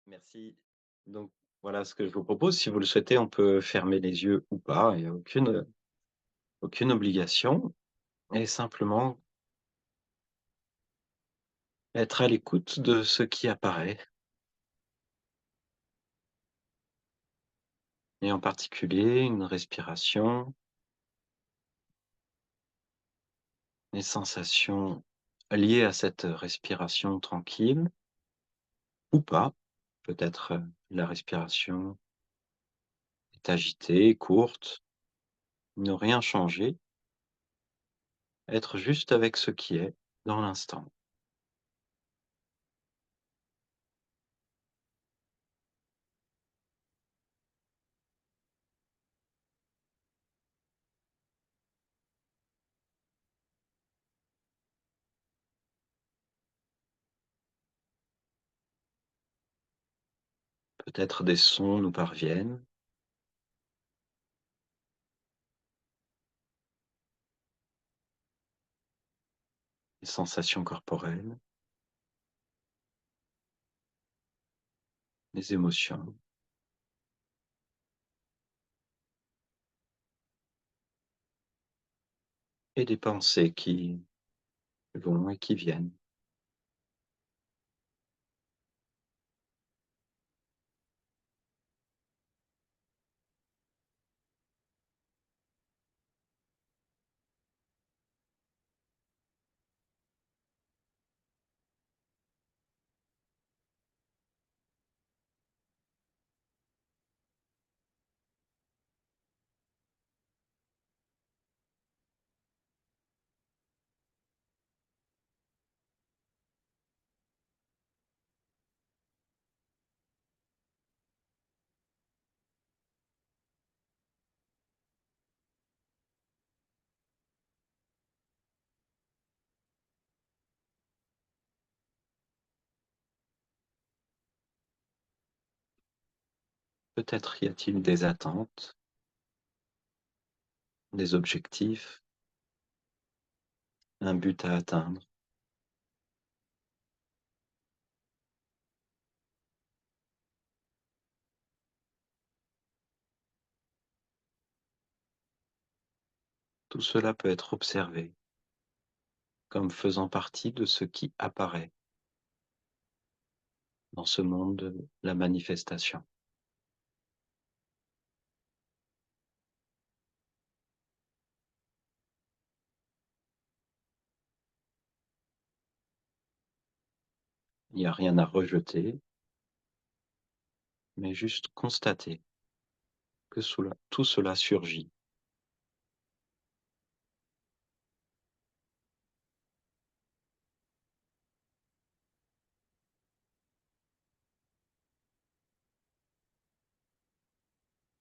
Merci. Donc, voilà ce que je vous propose. Si vous le souhaitez, on peut fermer les yeux ou pas. Il y a aucune obligation et simplement être à l'écoute de ce qui apparaît et en particulier une respiration, les sensations liées à cette respiration tranquille ou pas. Peut-être, la respiration est agitée, courte, ne rien changer, être juste avec ce qui est dans l'instant. Peut-être des sons nous parviennent, des sensations corporelles, des émotions et des pensées qui vont et qui viennent. Peut-être y a-t-il des attentes, des objectifs, un but à atteindre. Tout cela peut être observé comme faisant partie de ce qui apparaît dans ce monde de la manifestation. Il n'y a rien à rejeter, mais juste constater que tout cela surgit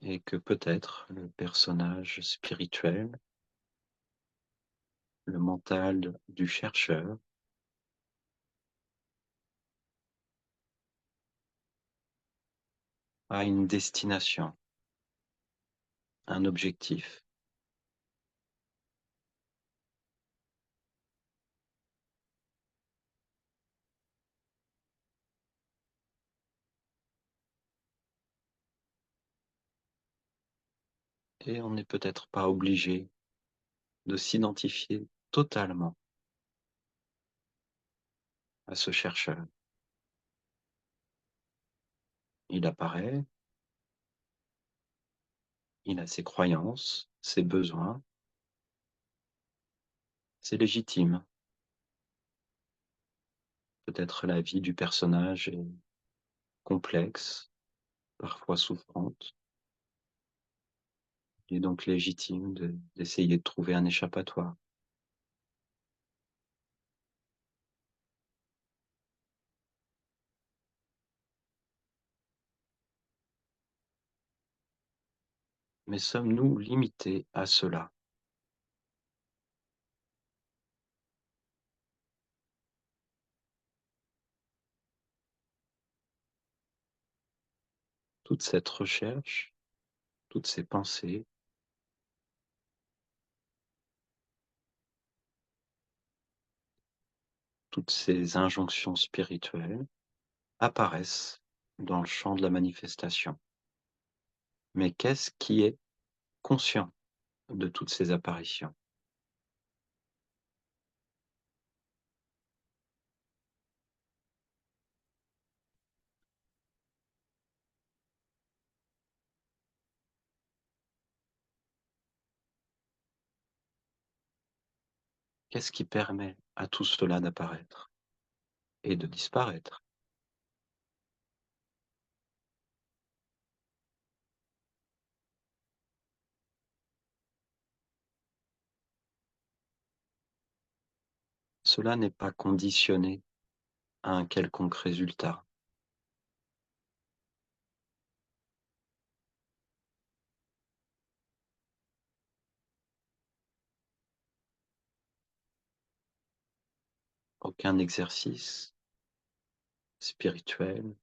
et que peut-être le personnage spirituel, le mental du chercheur, a une destination, un objectif. Et on n'est peut-être pas obligé de s'identifier totalement à ce chercheur. Il apparaît, il a ses croyances, ses besoins, c'est légitime. Peut-être la vie du personnage est complexe, parfois souffrante. Il est donc légitime d'essayer de trouver un échappatoire. Mais sommes-nous limités à cela? Toute cette recherche, toutes ces pensées, toutes ces injonctions spirituelles apparaissent dans le champ de la manifestation. Mais qu'est-ce qui est conscient de toutes ces apparitions? Qu'est-ce qui permet à tout cela d'apparaître et de disparaître? Cela n'est pas conditionné à un quelconque résultat. Aucun exercice spirituel,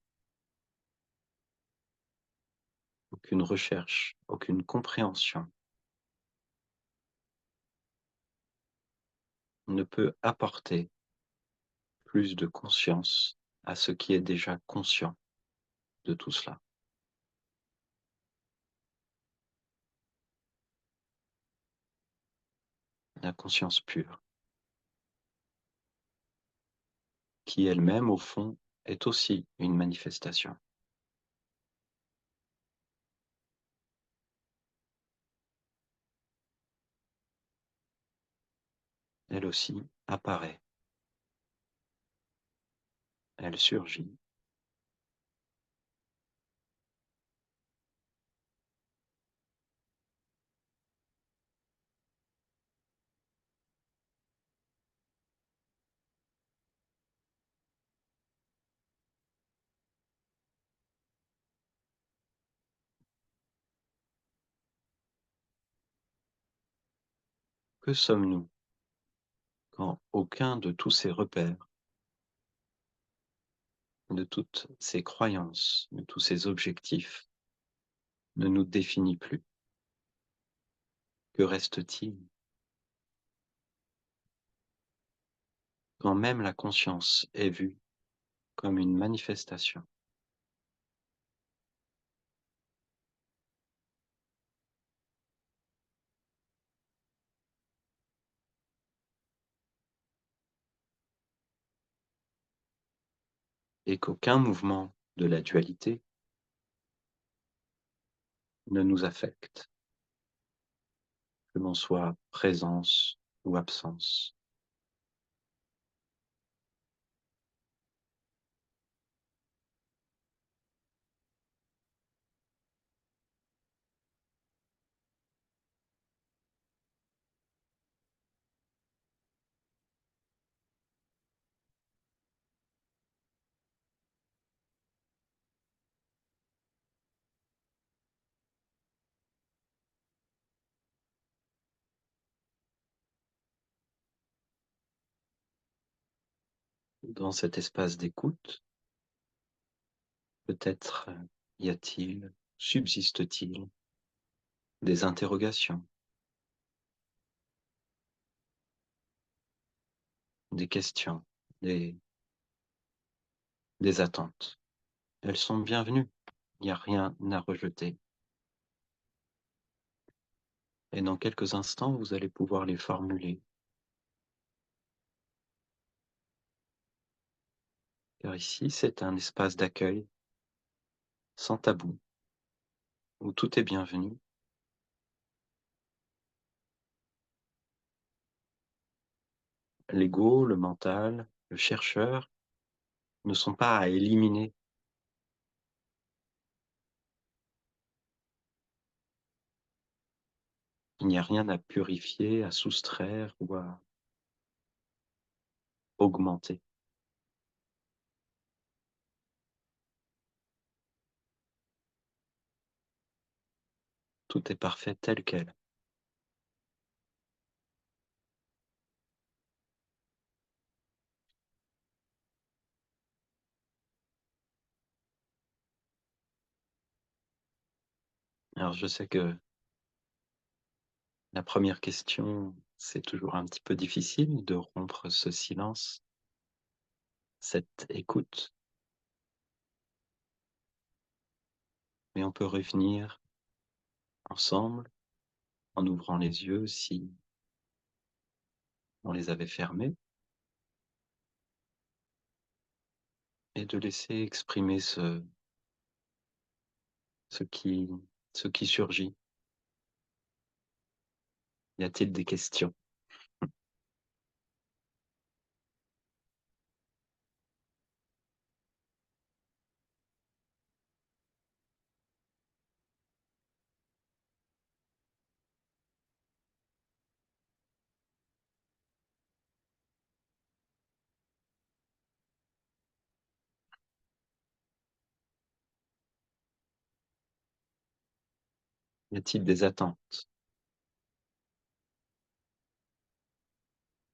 aucune recherche, aucune compréhension ne peut apporter plus de conscience à ce qui est déjà conscient de tout cela. La conscience pure, qui elle-même, au fond, est aussi une manifestation. Elle aussi apparaît, elle surgit. Que sommes-nous quand aucun de tous ces repères, de toutes ces croyances, de tous ces objectifs ne nous définit plus? Que reste-t-il quand même la conscience est vue comme une manifestation et qu'aucun mouvement de la dualité ne nous affecte, que l'on soit présence ou absence? Dans cet espace d'écoute, peut-être y a-t-il, subsiste-t-il des interrogations, des questions, des, des attentes. Elles sont bienvenues, il n'y a rien à rejeter. Et dans quelques instants, vous allez pouvoir les formuler, car ici, c'est un espace d'accueil sans tabou, où tout est bienvenu. L'ego, le mental, le chercheur ne sont pas à éliminer. Il n'y a rien à purifier, à soustraire ou à augmenter. Tout est parfait tel quel. Alors je sais que la première question, c'est toujours un petit peu difficile de rompre ce silence, cette écoute. mais on peut revenir ensemble en ouvrant les yeux si on les avait fermés et de laisser exprimer ce qui ce qui surgit. Y a-t-il des questions? Y a-t-il des attentes?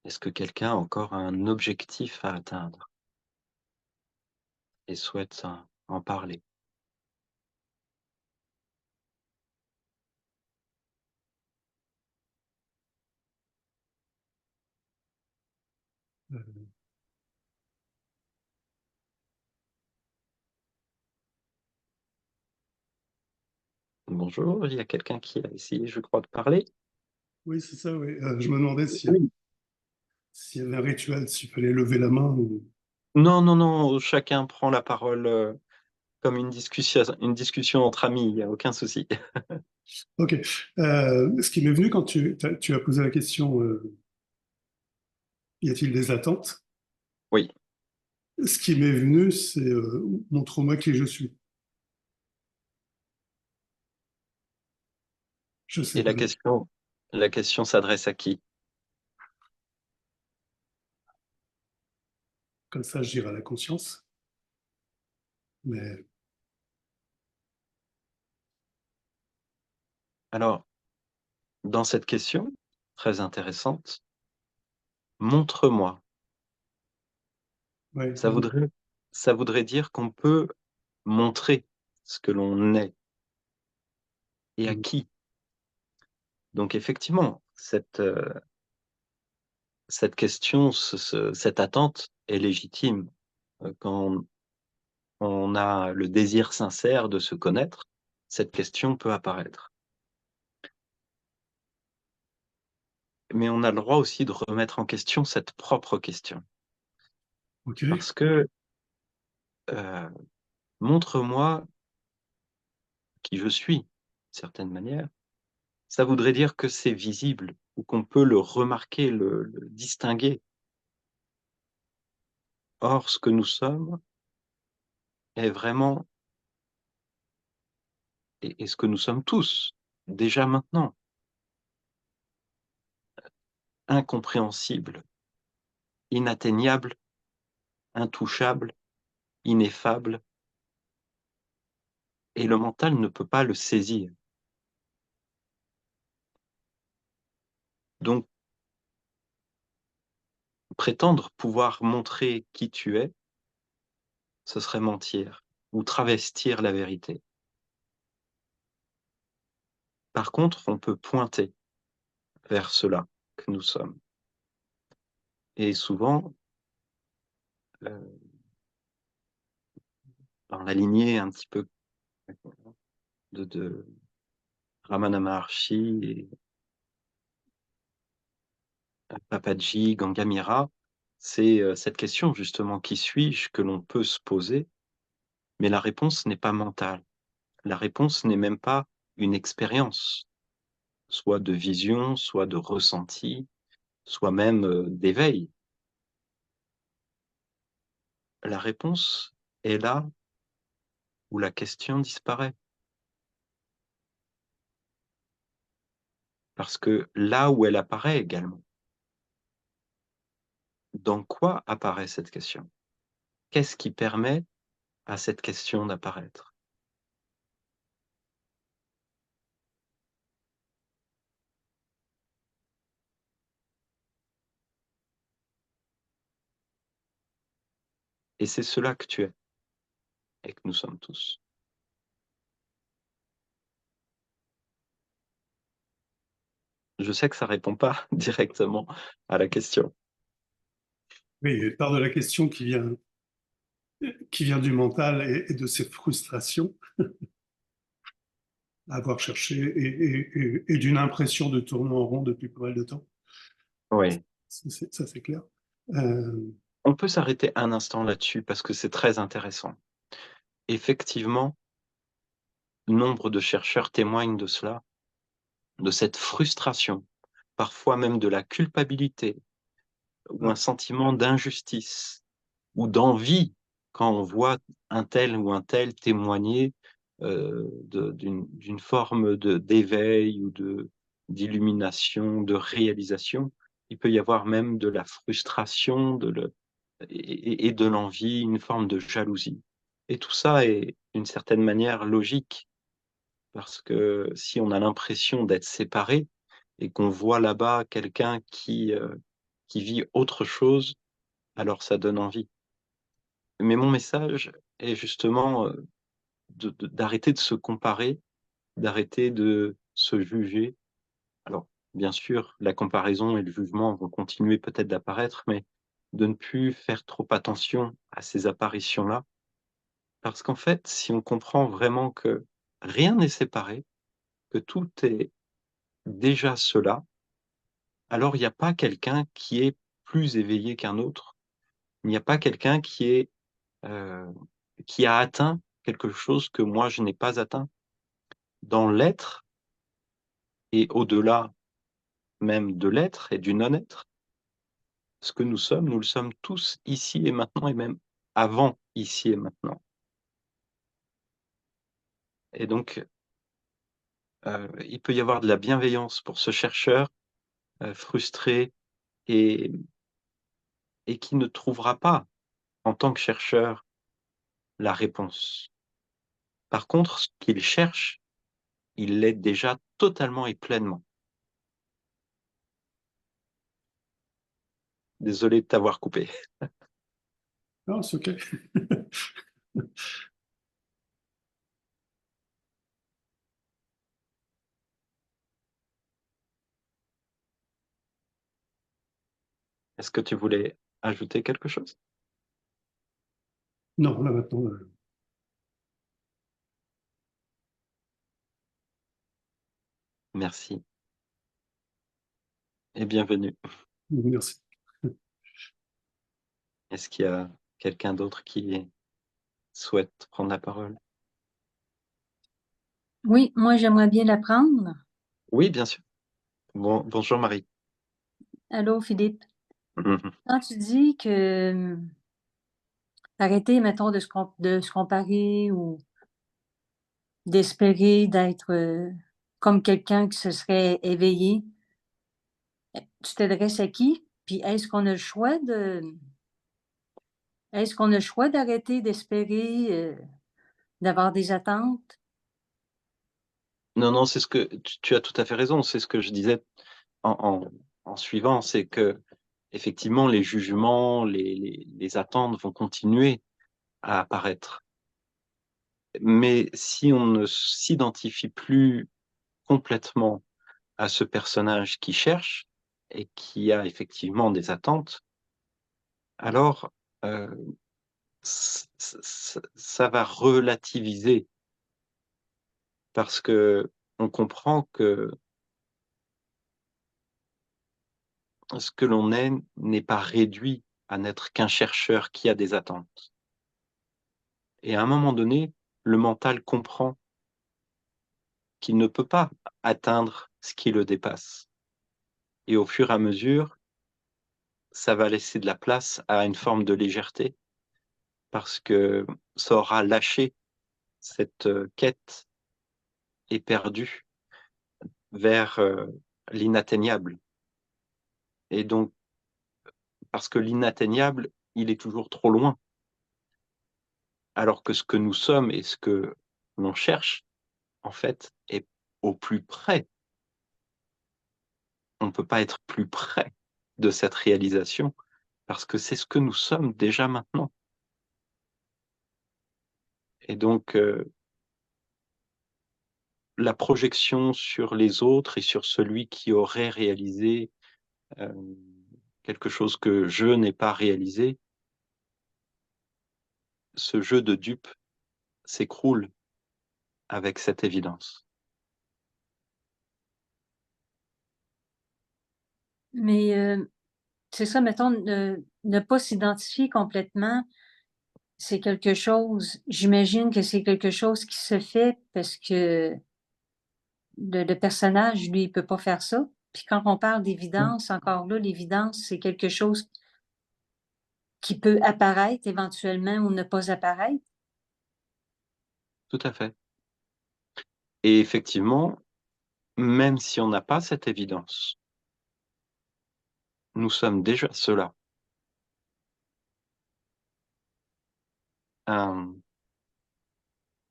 Est-ce que quelqu'un a encore un objectif à atteindre et souhaite en parler? Euh, Bonjour, il y a quelqu'un qui a essayé, je crois, de parler? oui, c'est ça, oui. Je me demandais Oui. s'il y avait un rituel, s'il fallait lever la main ou... Non, non, non, chacun prend la parole, comme une discussion entre amis, il y a aucun souci. Ok. Ce qui m'est venu quand tu as posé la question, y a-t-il des attentes? Oui, Ce qui m'est venu, c'est montre-moi qui je suis. Je sais et pas. la question s'adresse à qui? Comme ça, j'irai à la conscience. Mais Alors, dans cette question, très intéressante, «montre-moi», ouais, ça voudrait ça voudrait dire qu'on peut montrer ce que l'on est et à qui. Donc effectivement, cette question, cette attente est légitime. Quand on a le désir sincère de se connaître, cette question peut apparaître. Mais on a le droit aussi de remettre en question cette propre question. ok, Parce que, heu, montre-moi qui je suis, d'une certaine manière, ça voudrait dire que c'est visible ou qu'on peut le remarquer, le distinguer. Or, ce que nous sommes est vraiment et ce que nous sommes tous, déjà maintenant, incompréhensible, inatteignable, intouchable, ineffable et le mental ne peut pas le saisir. Donc prétendre pouvoir montrer qui tu es, ce serait mentir ou travestir la vérité. Par contre, on peut pointer vers cela que nous sommes et souvent, heu, dans la lignée un petit peu de Ramana Maharshi et Papaji, Gangamira, c'est, cette question justement: «Qui suis-je?» que l'on peut se poser, mais la réponse n'est pas mentale. La réponse n'est même pas une expérience, soit de vision, soit de ressenti, soit même, d'éveil. La réponse est là où la question disparaît. Parce que là où elle apparaît également. Dans quoi apparaît cette question? Qu'est-ce qui permet à cette question d'apparaître? Et c'est cela que tu es et que nous sommes tous. Je sais que ça répond pas directement à la question. oui, et part de la question qui vient du mental et de ses frustrations. avoir cherché et d'une impression de tourner en rond depuis pas mal de temps. Oui. Ça, c'est clair. Euh, On peut s'arrêter un instant là-dessus parce que c'est très intéressant. Effectivement, nombre de chercheurs témoignent de cela, de cette frustration, parfois même de la culpabilité ou un ouais, sentiment d'injustice ou d'envie quand on voit un tel ou un tel témoigner d'une forme d'éveil ou d'illumination, de réalisation. Il peut y avoir même de la frustration et de l'envie, une forme de jalousie. Et tout ça est d'une certaine manière logique, parce que si on a l'impression d'être séparé et qu'on voit là-bas quelqu'un qui vit autre chose, alors ça donne envie. Mais mon message est justement d'arrêter de se comparer, d'arrêter de se juger. Alors, bien sûr, la comparaison et le jugement vont continuer peut-être d'apparaître, mais de ne plus faire trop attention à ces apparitions-là. Parce qu'en fait, si on comprend vraiment que rien n'est séparé, que tout est déjà cela, alors il n'y a pas quelqu'un qui est plus éveillé qu'un autre. Il n'y a pas quelqu'un heu, qui a atteint quelque chose que moi je n'ai pas atteint. Dans l'être et au-delà même de l'être et du non-être, ce que nous le sommes tous ici et maintenant et même avant ici et maintenant. Et donc, il peut y avoir de la bienveillance pour ce chercheur, frustré et qui ne trouvera pas, en tant que chercheur, la réponse. Par contre, ce qu'il cherche, il l'est déjà totalement et pleinement. Désolé de t'avoir coupé. non, c'est OK. Est-ce que tu voulais ajouter quelque chose? Non, là maintenant, Merci et bienvenue. merci. Est-ce qu'il y a quelqu'un d'autre qui souhaite prendre la parole? Oui, moi j'aimerais bien l'apprendre. Oui, bien sûr. Bonjour Marie. Allô, Philippe. Mmh. Quand tu dis que arrêter, mettons, de se comparer ou d'espérer d'être comme quelqu'un qui se serait éveillé, tu t'adresses à qui? Puis est-ce qu'on a le choix d'arrêter d'espérer, d'avoir des attentes? Non, non, c'est ce que tu as tout à fait raison, c'est ce que je disais en suivant, c'est qu'effectivement les jugements, les attentes vont continuer à apparaître. Mais si on ne s'identifie plus complètement à ce personnage qui cherche et qui a effectivement des attentes, alors, heu, ça va relativiser parce qu'on comprend que ce que l'on est n'est pas réduit à n'être qu'un chercheur qui a des attentes. Et à un moment donné, le mental comprend qu'il ne peut pas atteindre ce qui le dépasse. Et au fur et à mesure, ça va laisser de la place à une forme de légèreté parce que ça aura lâché cette quête éperdue vers l'inatteignable. Et donc, parce que l'inatteignable, il est toujours trop loin, alors que ce que nous sommes et ce que l'on cherche, en fait, est au plus près. On ne peut pas être plus près de cette réalisation parce que c'est ce que nous sommes déjà maintenant. Et donc, la projection sur les autres et sur celui qui aurait réalisé euh, quelque chose que je n'ai pas réalisé, ce jeu de dupes s'écroule avec cette évidence. Mais c'est ça, mettons, ne pas s'identifier complètement, c'est quelque chose, j'imagine que c'est quelque chose qui se fait parce que le personnage, lui, il peut pas faire ça. Puis quand on parle Mmh. d'évidence, encore là, l'évidence, c'est quelque chose qui peut apparaître éventuellement ou ne pas apparaître. Tout à fait et effectivement, même si on n'a pas cette évidence, nous sommes déjà cela. Un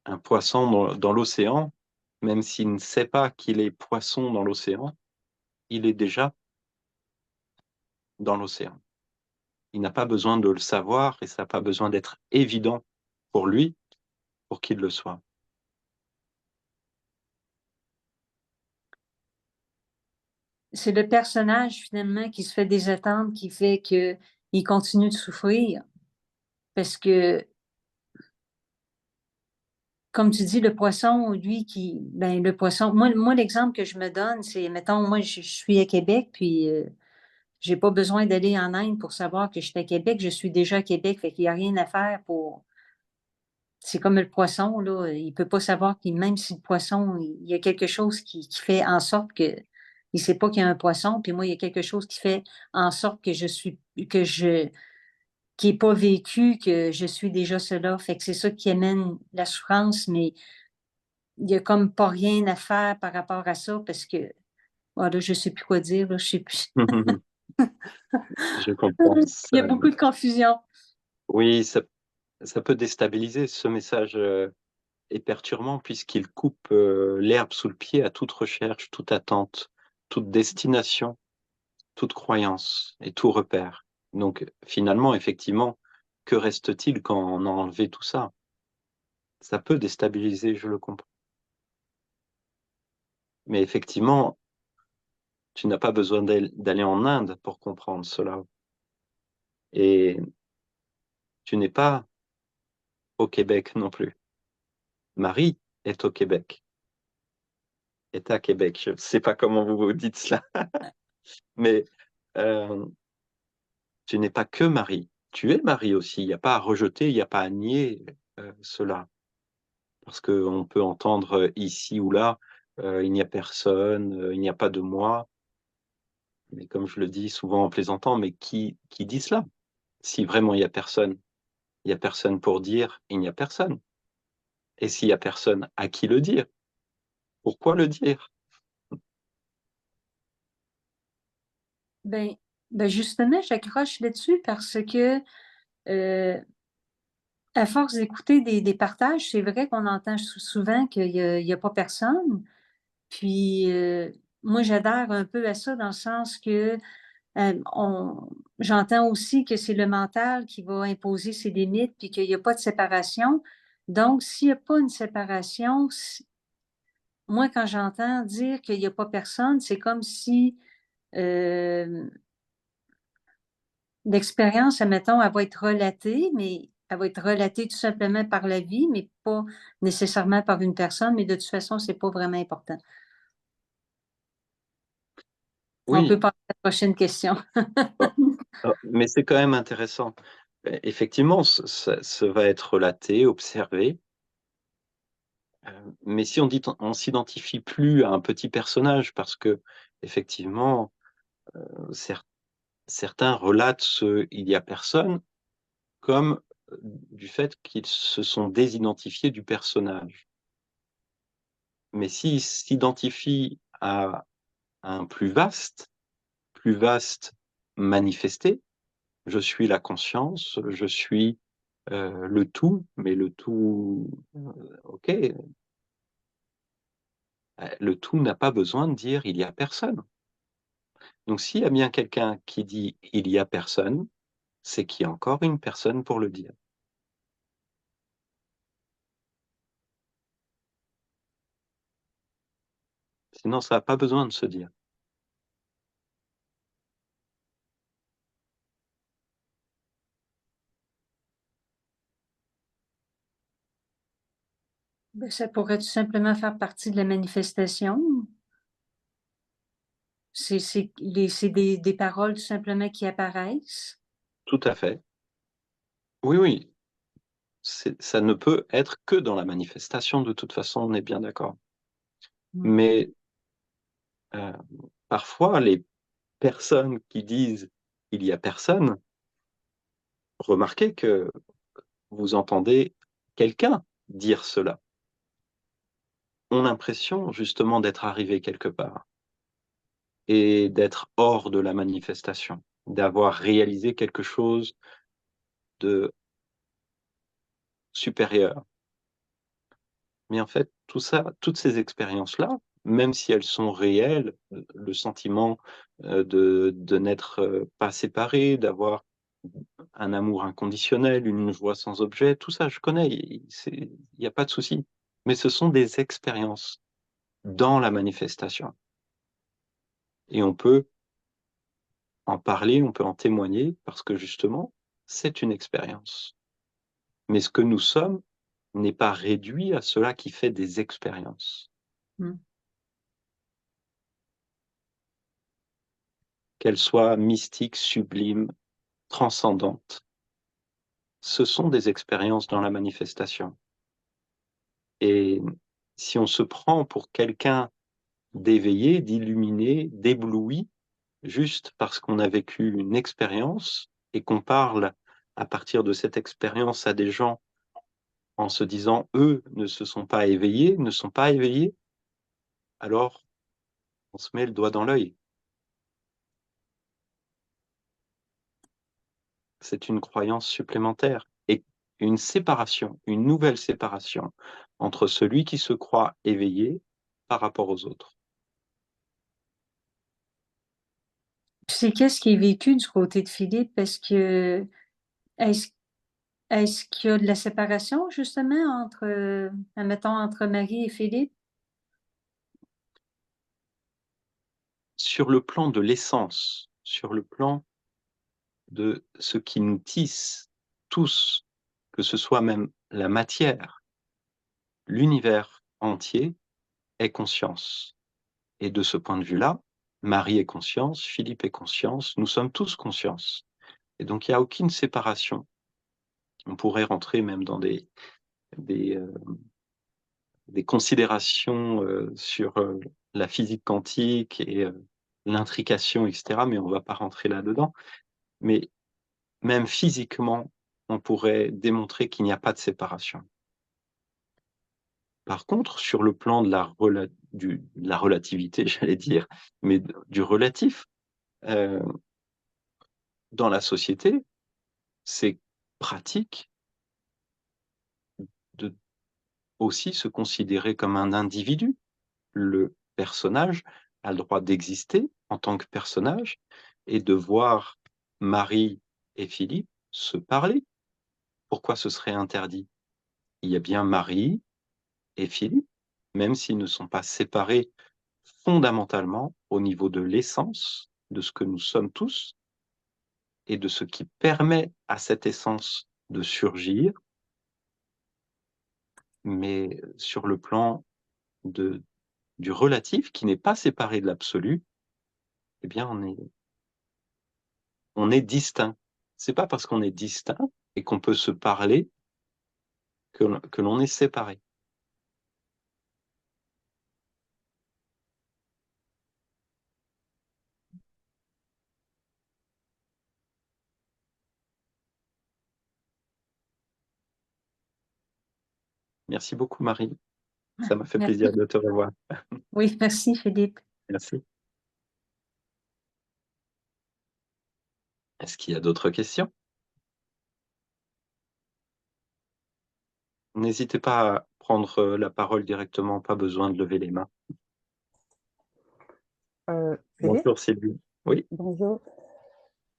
un poisson dans l'océan, même s'il ne sait pas qu'il est poisson dans l'océan, il est déjà dans l'océan. Il n'a pas besoin de le savoir et ça n'a pas besoin d'être évident pour lui, pour qu'il le soit. C'est le personnage, finalement, qui se fait des attentes, qui fait que il continue de souffrir. Parce que, comme tu dis, le poisson, lui, le poisson, moi, l'exemple que je me donne, c'est, mettons, moi, je suis à Québec, puis j'ai pas besoin d'aller en Inde pour savoir que je suis à Québec, je suis déjà à Québec, fait qu'il y a rien à faire pour. C'est comme le poisson, là, il peut pas savoir qu'il, même si le poisson, il y a quelque chose qui fait en sorte que il sait pas qu'il y a un poisson, puis moi, il y a quelque chose qui fait en sorte qui est pas vécu, que je suis déjà cela. Fait que c'est ça qui amène la souffrance, mais il y a comme pas rien à faire par rapport à ça parce que, voilà, je sais plus quoi dire, là, je sais plus. Je comprends. Il y a Ça beaucoup de confusion. oui, ça peut déstabiliser. Ce message, est perturbant puisqu'il coupe, l'herbe sous le pied à toute recherche, toute attente, toute destination, toute croyance et tout repère. Donc finalement, effectivement, que reste-t-il quand on a enlevé tout ça? Ça peut déstabiliser, je le comprends. Mais effectivement, tu n'as pas besoin d'aller en Inde pour comprendre cela et tu n'es pas au Québec non plus. Marie est au Québec, est à Québec. Je ne sais pas comment vous vous dites cela, mais heu, tu n'es pas que Marie. Tu es Marie aussi. Il n'y a pas à rejeter, il n'y a pas à nier, cela. Parce qu'on peut entendre, ici ou là, «Il n'y a personne», «Il n'y a pas de moi». Mais comme je le dis souvent en plaisantant, mais qui dit cela? Si vraiment il y a personne pour dire: «Il n'y a personne» et s'il y a personne, à qui le dire? Pourquoi le dire? Ben, justement, j'accroche là-dessus parce que, euh, à force d'écouter des partages, c'est vrai qu'on entend souvent qu'il y a pas personne. Puis, moi, j'adhère un peu à ça dans le sens que j'entends aussi que c'est le mental qui va imposer ses limites, puis qu'il n'y a pas de séparation. Donc, s'il n'y a pas une séparation, moi, quand j'entends dire qu'il n'y a pas personne, c'est comme si euh, l'expérience, admettons, elle va être relatée, mais elle va être relatée tout simplement par la vie, mais pas nécessairement par une personne, mais de toute façon, c'est pas vraiment important. On peut Oui, passer à la prochaine question. mais c'est quand même intéressant. Effectivement, ce va être relaté, observé, mais si on s'identifie plus à un petit personnage parce qu'effectivement, cer certains relatent ce «il y a personne» comme, du fait qu'ils se sont désidentifiés du personnage. Mais s'ils s'identifient à un plus vaste manifesté, je suis la conscience, je suis, le tout, mais le tout, OK, le tout n'a pas besoin de dire: «Il y a personne». Donc s'il y a bien quelqu'un qui dit: «Il y a personne», c'est qu'il y a encore une personne pour le dire. Sinon ça a pas besoin de se dire. Ben, ça pourrait tout simplement faire partie de la manifestation. C'est des paroles tout simplement qui apparaissent? Tout à fait. Oui, oui, ça ne peut être que dans la manifestation, de toute façon, on est bien d'accord. Mmh. Mais heu, parfois, les personnes qui disent: «Il y a personne», remarquez que vous entendez quelqu'un dire cela, ont l'impression justement d'être arrivés quelque part et d'être hors de la manifestation, d'avoir réalisé quelque chose de supérieur. Mais en fait, tout ça, toutes ces expériences-là, même si elles sont réelles, le sentiment, de n'être, pas séparé, d'avoir un amour inconditionnel, une joie sans objet, tout ça je connais, il y a pas de souci. Mais ce sont des expériences dans la manifestation et on peut en parler, on peut en témoigner parce que justement, c'est une expérience. Mais ce que nous sommes n'est pas réduit à cela qui fait des expériences. Mmh. Qu'elles soient mystiques, sublimes, transcendantes. Ce sont des expériences dans la manifestation et si on se prend pour quelqu'un d'éveillé, d'illuminé, d'ébloui, juste parce qu'on a vécu une expérience et qu'on parle à partir de cette expérience à des gens en se disant: «Eux ne se sont pas éveillés, ne sont pas éveillés», alors on se met le doigt dans l'œil. C'est une croyance supplémentaire et une séparation, une nouvelle séparation entre celui qui se croit éveillé par rapport aux autres. C'est qu'est-ce qui est vécu du côté de Philippe? Est-ce est-ce qu'il y a de la séparation justement entre, admettons entre Marie et Philippe? Sur le plan de l'essence, sur le plan de ce qui nous tisse tous, que ce soit même la matière, l'univers entier est conscience et de ce point de vue-là, Marie est conscience, Philippe est conscience, nous sommes tous conscience et donc il y a aucune séparation. On pourrait rentrer même dans des, heu, des considérations, sur, la physique quantique et l'intrication et cetera, mais on va pas rentrer là-dedans. Mais même physiquement, on pourrait démontrer qu'il n'y a pas de séparation. Par contre, sur le plan de la relativité, j'allais dire, mais du relatif, heu, dans la société, c'est pratique de aussi se considérer comme un individu. Le personnage a le droit d'exister en tant que personnage et de voir Marie et Philippe se parler. Pourquoi ce serait interdit? Il y a bien Marie et Philippe, même s'ils ne sont pas séparés fondamentalement au niveau de l'essence de ce que nous sommes tous et de ce qui permet à cette essence de surgir, mais sur le plan de du relatif qui n'est pas séparé de l'absolu, eh bien on est distinct. C'est pas parce qu'on est distinct et qu'on peut se parler que l'on est séparé. Merci beaucoup Marie, ça m'a fait plaisir Merci. de te revoir. Oui, merci Philippe. Merci. Est-ce qu'il y a d'autres questions? N'hésitez pas à prendre, la parole directement, pas besoin de lever les mains. Philippe, Bonjour Sylvie. Oui, bonjour.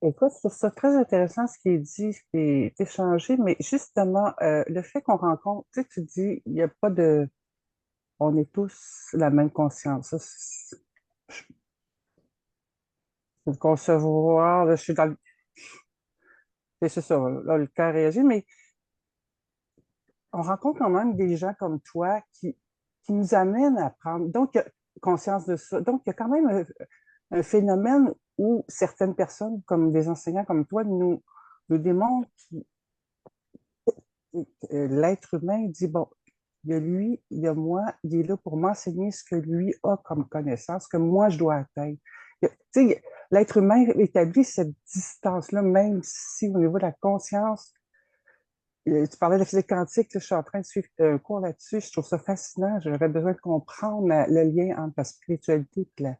Écoute, je trouve ça très intéressant ce qui est dit, ce qui est échangé, mais justement, le fait qu'on rencontre, tu sais, tu dis, il n'y a pas de, on est tous la même conscience. Ça, c'est le concevoir, là, je suis dans le, c'est ça, là, le cœur réagit, mais on rencontre quand même des gens comme toi qui nous amènent à prendre, donc, conscience de ça. Donc, il y a quand même un phénomène où certaines personnes, comme des enseignants comme toi, nous démontrent que l'être humain dit, bon, il y a lui, il y a moi, il est là pour m'enseigner ce que lui a comme connaissance, que moi, je dois atteindre. Tu sais, l'être humain établit cette distance-là, même si au niveau de la conscience, tu parlais de la physique quantique, là, je suis en train de suivre un cours là-dessus, je trouve ça fascinant, j'aurais besoin de comprendre le lien entre la spiritualité et la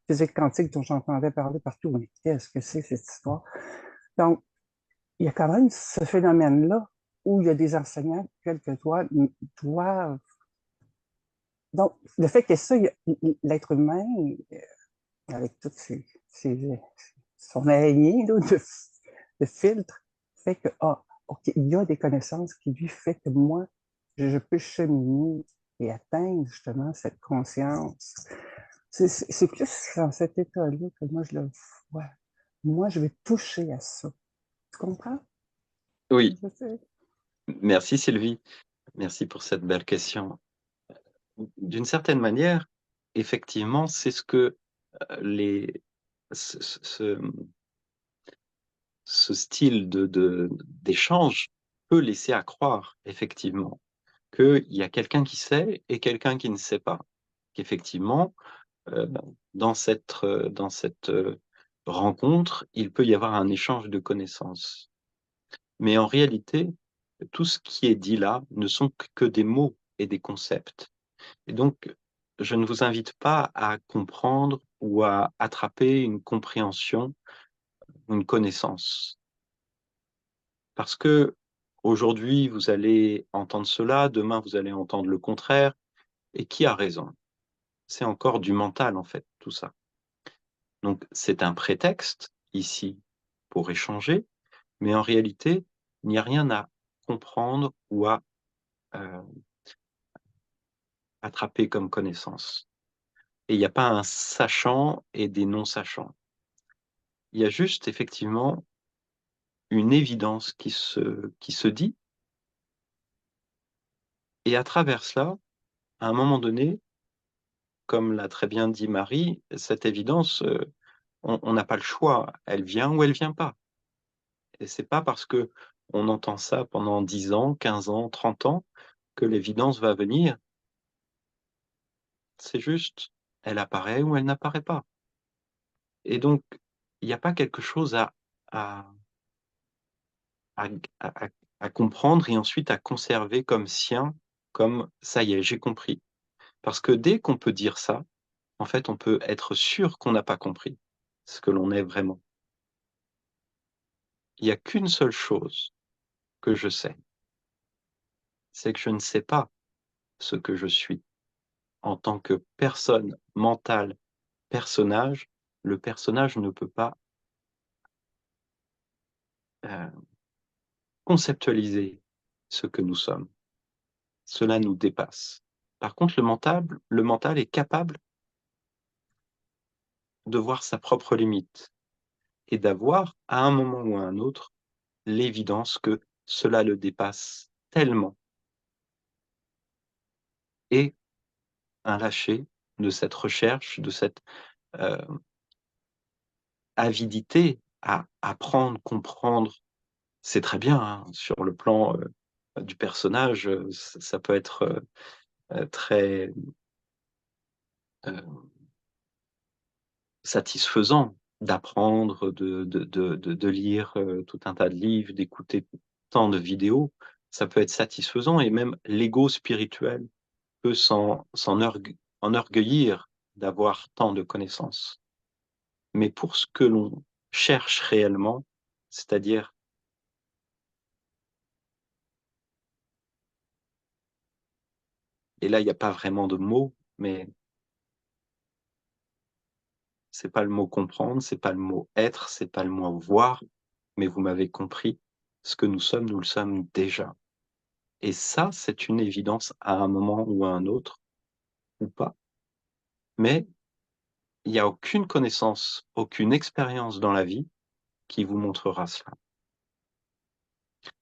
physique quantique dont j'entendais parler partout. Mais qu'est-ce que c'est cette histoire? Donc, il y a quand même ce phénomène-là où il y a des enseignants tels que toi doivent. Donc, le fait que ça, l'être humain, avec tout son araignée là, de filtres, fait que, ah, OK, il y a des connaissances qui lui fait que moi, je peux cheminer et atteindre justement cette conscience. C'est plus dans cet état-là que moi, je le vois. Moi, je vais toucher à ça. Tu comprends? Oui, merci Sylvie, merci pour cette belle question. D'une certaine manière, effectivement, c'est ce que les, ce, ce- ce style d'échange peut laisser à croire, effectivement, qu'il y a quelqu'un qui sait et quelqu'un qui ne sait pas. Qu'effectivement, euh, dans cette rencontre, il peut y avoir un échange de connaissances. Mais en réalité, tout ce qui est dit là ne sont que des mots et des concepts. Et donc, je ne vous invite pas à comprendre ou à attraper une compréhension, une connaissance. Parce que aujourd'hui, vous allez entendre cela, demain, vous allez entendre le contraire. Et qui a raison? C'est encore du mental, en fait, tout ça. Donc, c'est un prétexte ici pour échanger, mais en réalité, il n'y a rien à comprendre ou à euh, attraper comme connaissance. Et il n'y a pas un sachant et des non-sachants. Il y a juste effectivement une évidence qui se dit, et à travers cela, à un moment donné, comme l'a très bien dit Marie, cette évidence, on n'a pas le choix, elle vient ou elle vient pas. Et c'est pas parce que on entend ça pendant 10 ans, 15 ans, 30 ans que l'évidence va venir. C'est juste, elle apparaît ou elle n'apparaît pas. Et donc, il n'y a pas quelque chose à, à, à, à comprendre et ensuite à conserver comme sien, comme ça y est, j'ai compris. Parce que dès qu'on peut dire ça, en fait, on peut être sûr qu'on n'a pas compris ce que l'on est vraiment. Il n'y a qu'une seule chose que je sais, c'est que je ne sais pas ce que je suis. En tant que personne mentale, personnage, le personnage ne peut pas euh, conceptualiser ce que nous sommes. Cela nous dépasse. Par contre, le mental est capable de voir sa propre limite et d'avoir, à un moment ou à un autre, l'évidence que cela le dépasse tellement et un lâcher de cette recherche, de cette euh, avidité à apprendre, comprendre. C'est très bien, hein, sur le plan du personnage, ça peut être très euh, satisfaisant d'apprendre, de lire tout un tas de livres, d'écouter tant de vidéos. Ça peut être satisfaisant et même l'ego spirituel peut enorgueillir d'avoir tant de connaissances. Mais pour ce que l'on cherche réellement, c'est-à-dire, et là, il n'y a pas vraiment de mots, mais c'est pas le mot comprendre, c'est pas le mot être, c'est pas le mot voir, mais vous m'avez compris, ce que nous le sommes déjà. Et ça, c'est une évidence à un moment ou à un autre, ou pas. Mais il n'y a aucune connaissance, aucune expérience dans la vie qui vous montrera cela.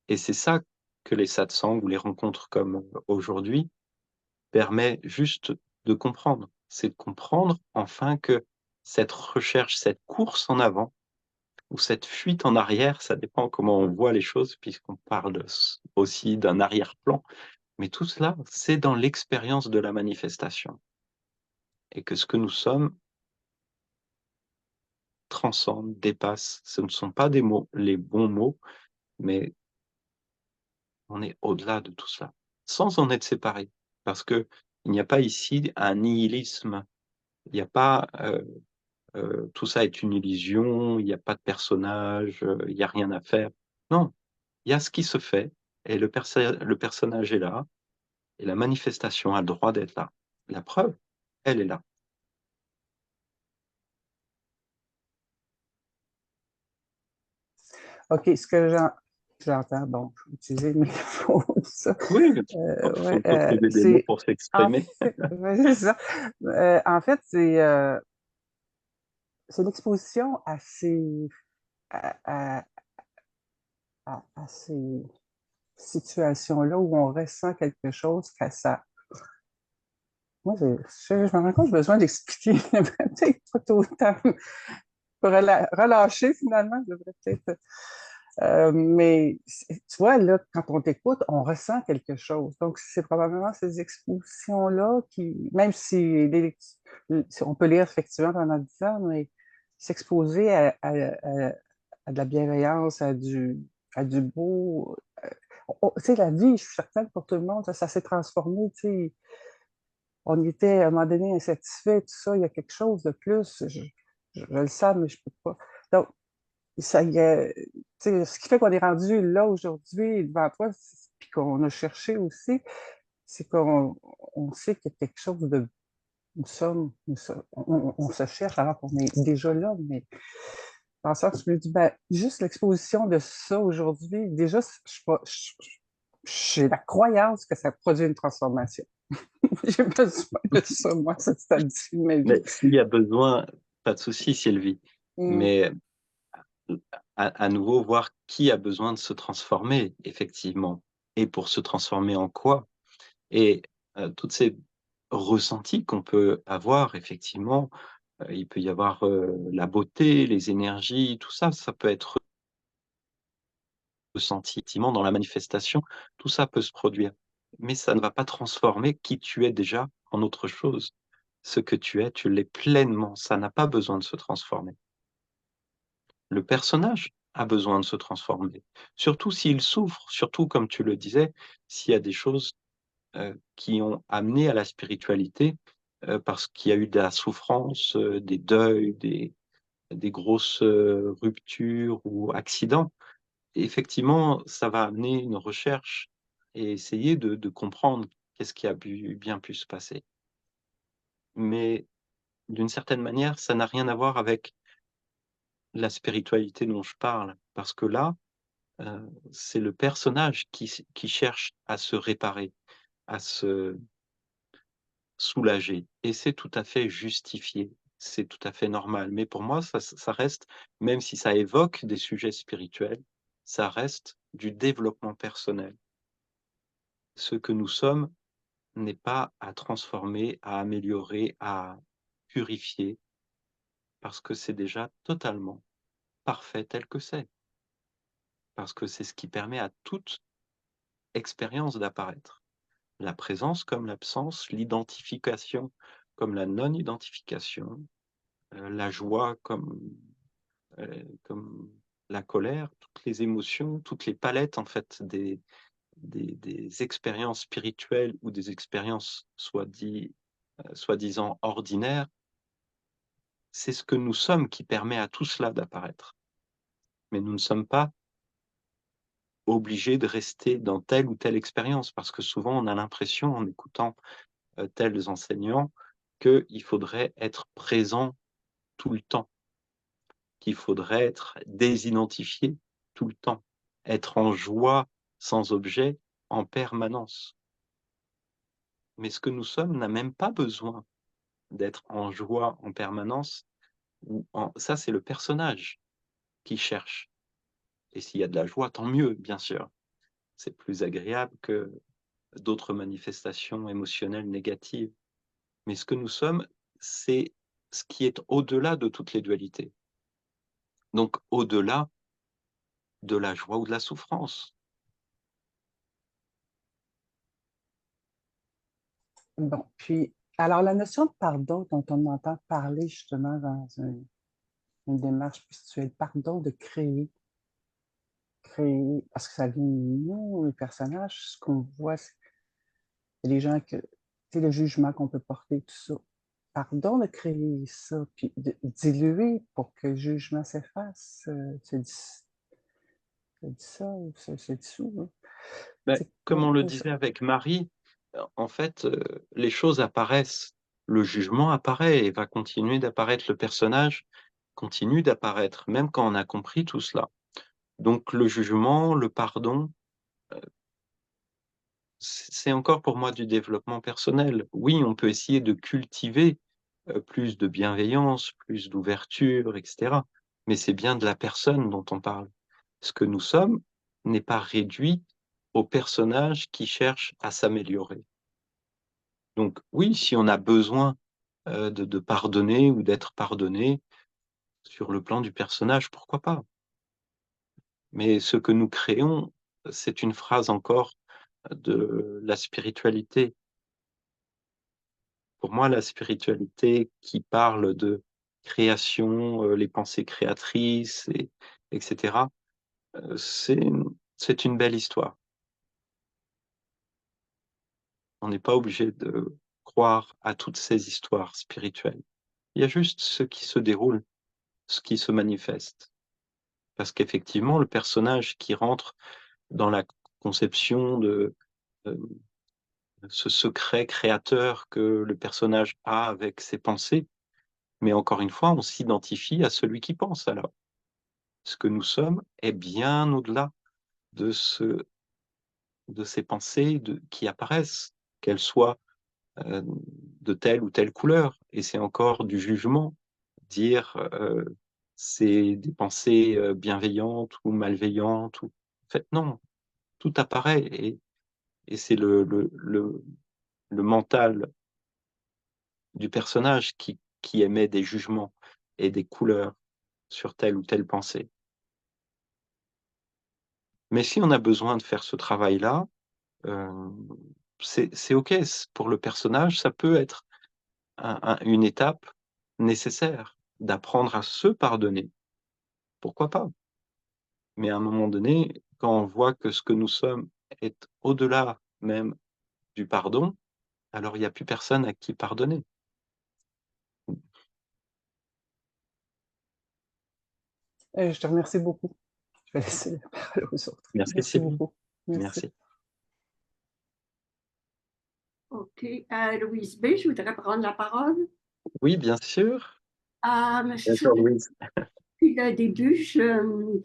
Et c'est ça que les satsangs ou les rencontres comme aujourd'hui permet juste de comprendre. C'est de comprendre enfin que cette recherche, cette course en avant ou cette fuite en arrière, ça dépend comment on voit les choses puisqu'on parle aussi d'un arrière-plan. Mais tout cela, c'est dans l'expérience de la manifestation et que ce que nous sommes transcende, dépasse. Ce ne sont pas des mots, les bons mots, mais on est au-delà de tout cela, sans en être séparés. Parce qu'il n'y a pas ici un nihilisme, il n'y a pas tout ça est une illusion, il n'y a pas de personnage, il n'y a rien à faire. Non, il y a ce qui se fait et le personnage est là et la manifestation a le droit d'être là. La preuve, elle est là. OK, ce que j'entends, bon, je vais utiliser mes mots, tout ça. Oui, Ouais, faut trouver des mots c'est pour en s'exprimer. fait, ouais, c'est ça. En fait, c'est l'exposition à, à- à ces situations-là où on ressent quelque chose, que ça. Moi, je me rends compte que j'ai besoin d'expliquer. Je devrais peut-être pas tout le temps pour relâcher finalement. Je devrais peut-être. Mais tu vois, là, quand on t'écoute, on ressent quelque chose. Donc, c'est probablement ces expositions-là qui, même si on peut lire effectivement pendant 10 ans, mais s'exposer à de la bienveillance, à du beau. Tu sais, la vie, je suis certaine pour tout le monde, ça s'est transformé. Tu sais, on était à un moment donné insatisfait, tout ça, il y a quelque chose de plus. Je le sens, mais je peux pas. Donc, ça y est, tu sais, ce qui fait qu'on est rendu là aujourd'hui devant toi, puis qu'on a cherché aussi, c'est qu'on sait qu'il y a quelque chose de. On se cherche alors qu'on est déjà là, mais dans le sens, je me dis, ben, juste l'exposition de ça aujourd'hui, déjà, j'ai la croyance que ça produit une transformation. J'ai besoin de ça, moi, à ce stade-ci de ma vie. Mais s'il y a besoin, pas de souci, Sylvie. Mm. Mais à nouveau, voir qui a besoin de se transformer, effectivement. Et pour se transformer en quoi? Et toutes ces ressentis qu'on peut avoir, effectivement, il peut y avoir la beauté, les énergies, tout ça, ça peut être ressenti effectivement dans la manifestation, tout ça peut se produire. Mais ça ne va pas transformer qui tu es déjà en autre chose. Ce que tu l'es pleinement, ça n'a pas besoin de se transformer. Le personnage a besoin de se transformer, surtout s'il souffre, surtout comme tu le disais, s'il y a des choses qui ont amené à la spiritualité, parce qu'il y a eu de la souffrance, des deuils, des grosses, ruptures ou accidents. Et effectivement, ça va amener une recherche et essayer de comprendre qu'est-ce qui a bien pu se passer. Mais d'une certaine manière, ça n'a rien à voir avec la spiritualité dont je parle, parce que là, c'est le personnage qui cherche à se réparer, à se soulager et c'est tout à fait justifié, c'est tout à fait normal. Mais pour moi, ça reste, même si ça évoque des sujets spirituels, ça reste du développement personnel. Ce que nous sommes n'est pas à transformer, à améliorer, à purifier, parce que c'est déjà totalement parfait tel que c'est. Parce que c'est ce qui permet à toute expérience d'apparaître. La présence comme l'absence, l'identification comme la non-identification, la joie comme la colère, toutes les émotions, toutes les palettes en fait des expériences spirituelles ou des expériences soi-disant ordinaires, c'est ce que nous sommes qui permet à tout cela d'apparaître. Mais nous ne sommes pas obligés de rester dans telle ou telle expérience parce que souvent on a l'impression en écoutant tels enseignants qu'il faudrait être présent tout le temps, qu'il faudrait être désidentifié tout le temps, être en joie sans objet en permanence. Mais ce que nous sommes n'a même pas besoin d'être en joie en permanence. Ça, c'est le personnage qui cherche. Et s'il y a de la joie, tant mieux, bien sûr. C'est plus agréable que d'autres manifestations émotionnelles négatives. Mais ce que nous sommes, c'est ce qui est au-delà de toutes les dualités. Donc, au-delà de la joie ou de la souffrance. Bon, puis, alors la notion de pardon dont on entend parler justement dans une démarche spirituelle, pardon de créer, parce que ça vient de nous, les personnages, ce qu'on voit, c'est les gens que, tu sais, le jugement qu'on peut porter, tout ça. Pardon de créer ça, puis de diluer pour que le jugement s'efface, c'est dit ça, ou c'est dissous, hein? Ben, comme on le C'est ça. disait avec Marie, en fait, les choses apparaissent. Le jugement apparaît et va continuer d'apparaître. Le personnage continue d'apparaître, même quand on a compris tout cela. Donc le jugement, le pardon, c'est encore pour moi du développement personnel. Oui, on peut essayer de cultiver plus de bienveillance, plus d'ouverture, etc. Mais c'est bien de la personne dont on parle. Ce que nous sommes n'est pas réduit au personnage qui cherche à s'améliorer. Donc oui, si on a besoin de pardonner ou d'être pardonné sur le plan du personnage, pourquoi pas? Mais ce que nous créons, c'est une phrase encore de la spiritualité. Pour moi, la spiritualité qui parle de création, les pensées créatrices, etc., c'est une belle histoire. On n'est pas obligé de croire à toutes ces histoires spirituelles. Il y a juste ce qui se déroule, ce qui se manifeste. Parce qu'effectivement, le personnage qui rentre dans la conception de ce secret créateur que le personnage a avec ses pensées, mais encore une fois, on s'identifie à celui qui pense alors. Ce que nous sommes est bien au-delà de ces pensées qui apparaissent, qu'elles soient de telle ou telle couleur. Et c'est encore du jugement, dire c'est des pensées bienveillantes ou malveillantes. En fait, non, tout apparaît et c'est le mental du personnage qui émet des jugements et des couleurs sur telle ou telle pensée. Mais si on a besoin de faire ce travail-là, euh, c'est OK. Pour le personnage, ça peut être une étape nécessaire d'apprendre à se pardonner. Pourquoi pas? Mais à un moment donné, quand on voit que ce que nous sommes est au-delà même du pardon, alors il n'y a plus personne à qui pardonner. Je te remercie beaucoup. Je vais laisser la parole aux autres. Merci Merci Sylvie. beaucoup. Merci. Merci. OK. Louise B., je voudrais prendre la parole. Oui, bien sûr. Bien sûr, Louise. Depuis le début, je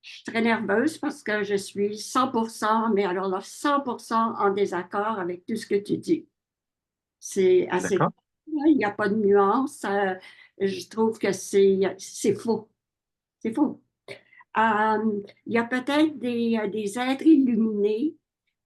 suis très nerveuse parce que je suis 100%, mais alors là, 100% en désaccord avec tout ce que tu dis. C'est assez D'accord. clair, il n'y a pas de nuance. Je trouve que c'est faux. C'est faux. Il y a peut-être des êtres illuminés,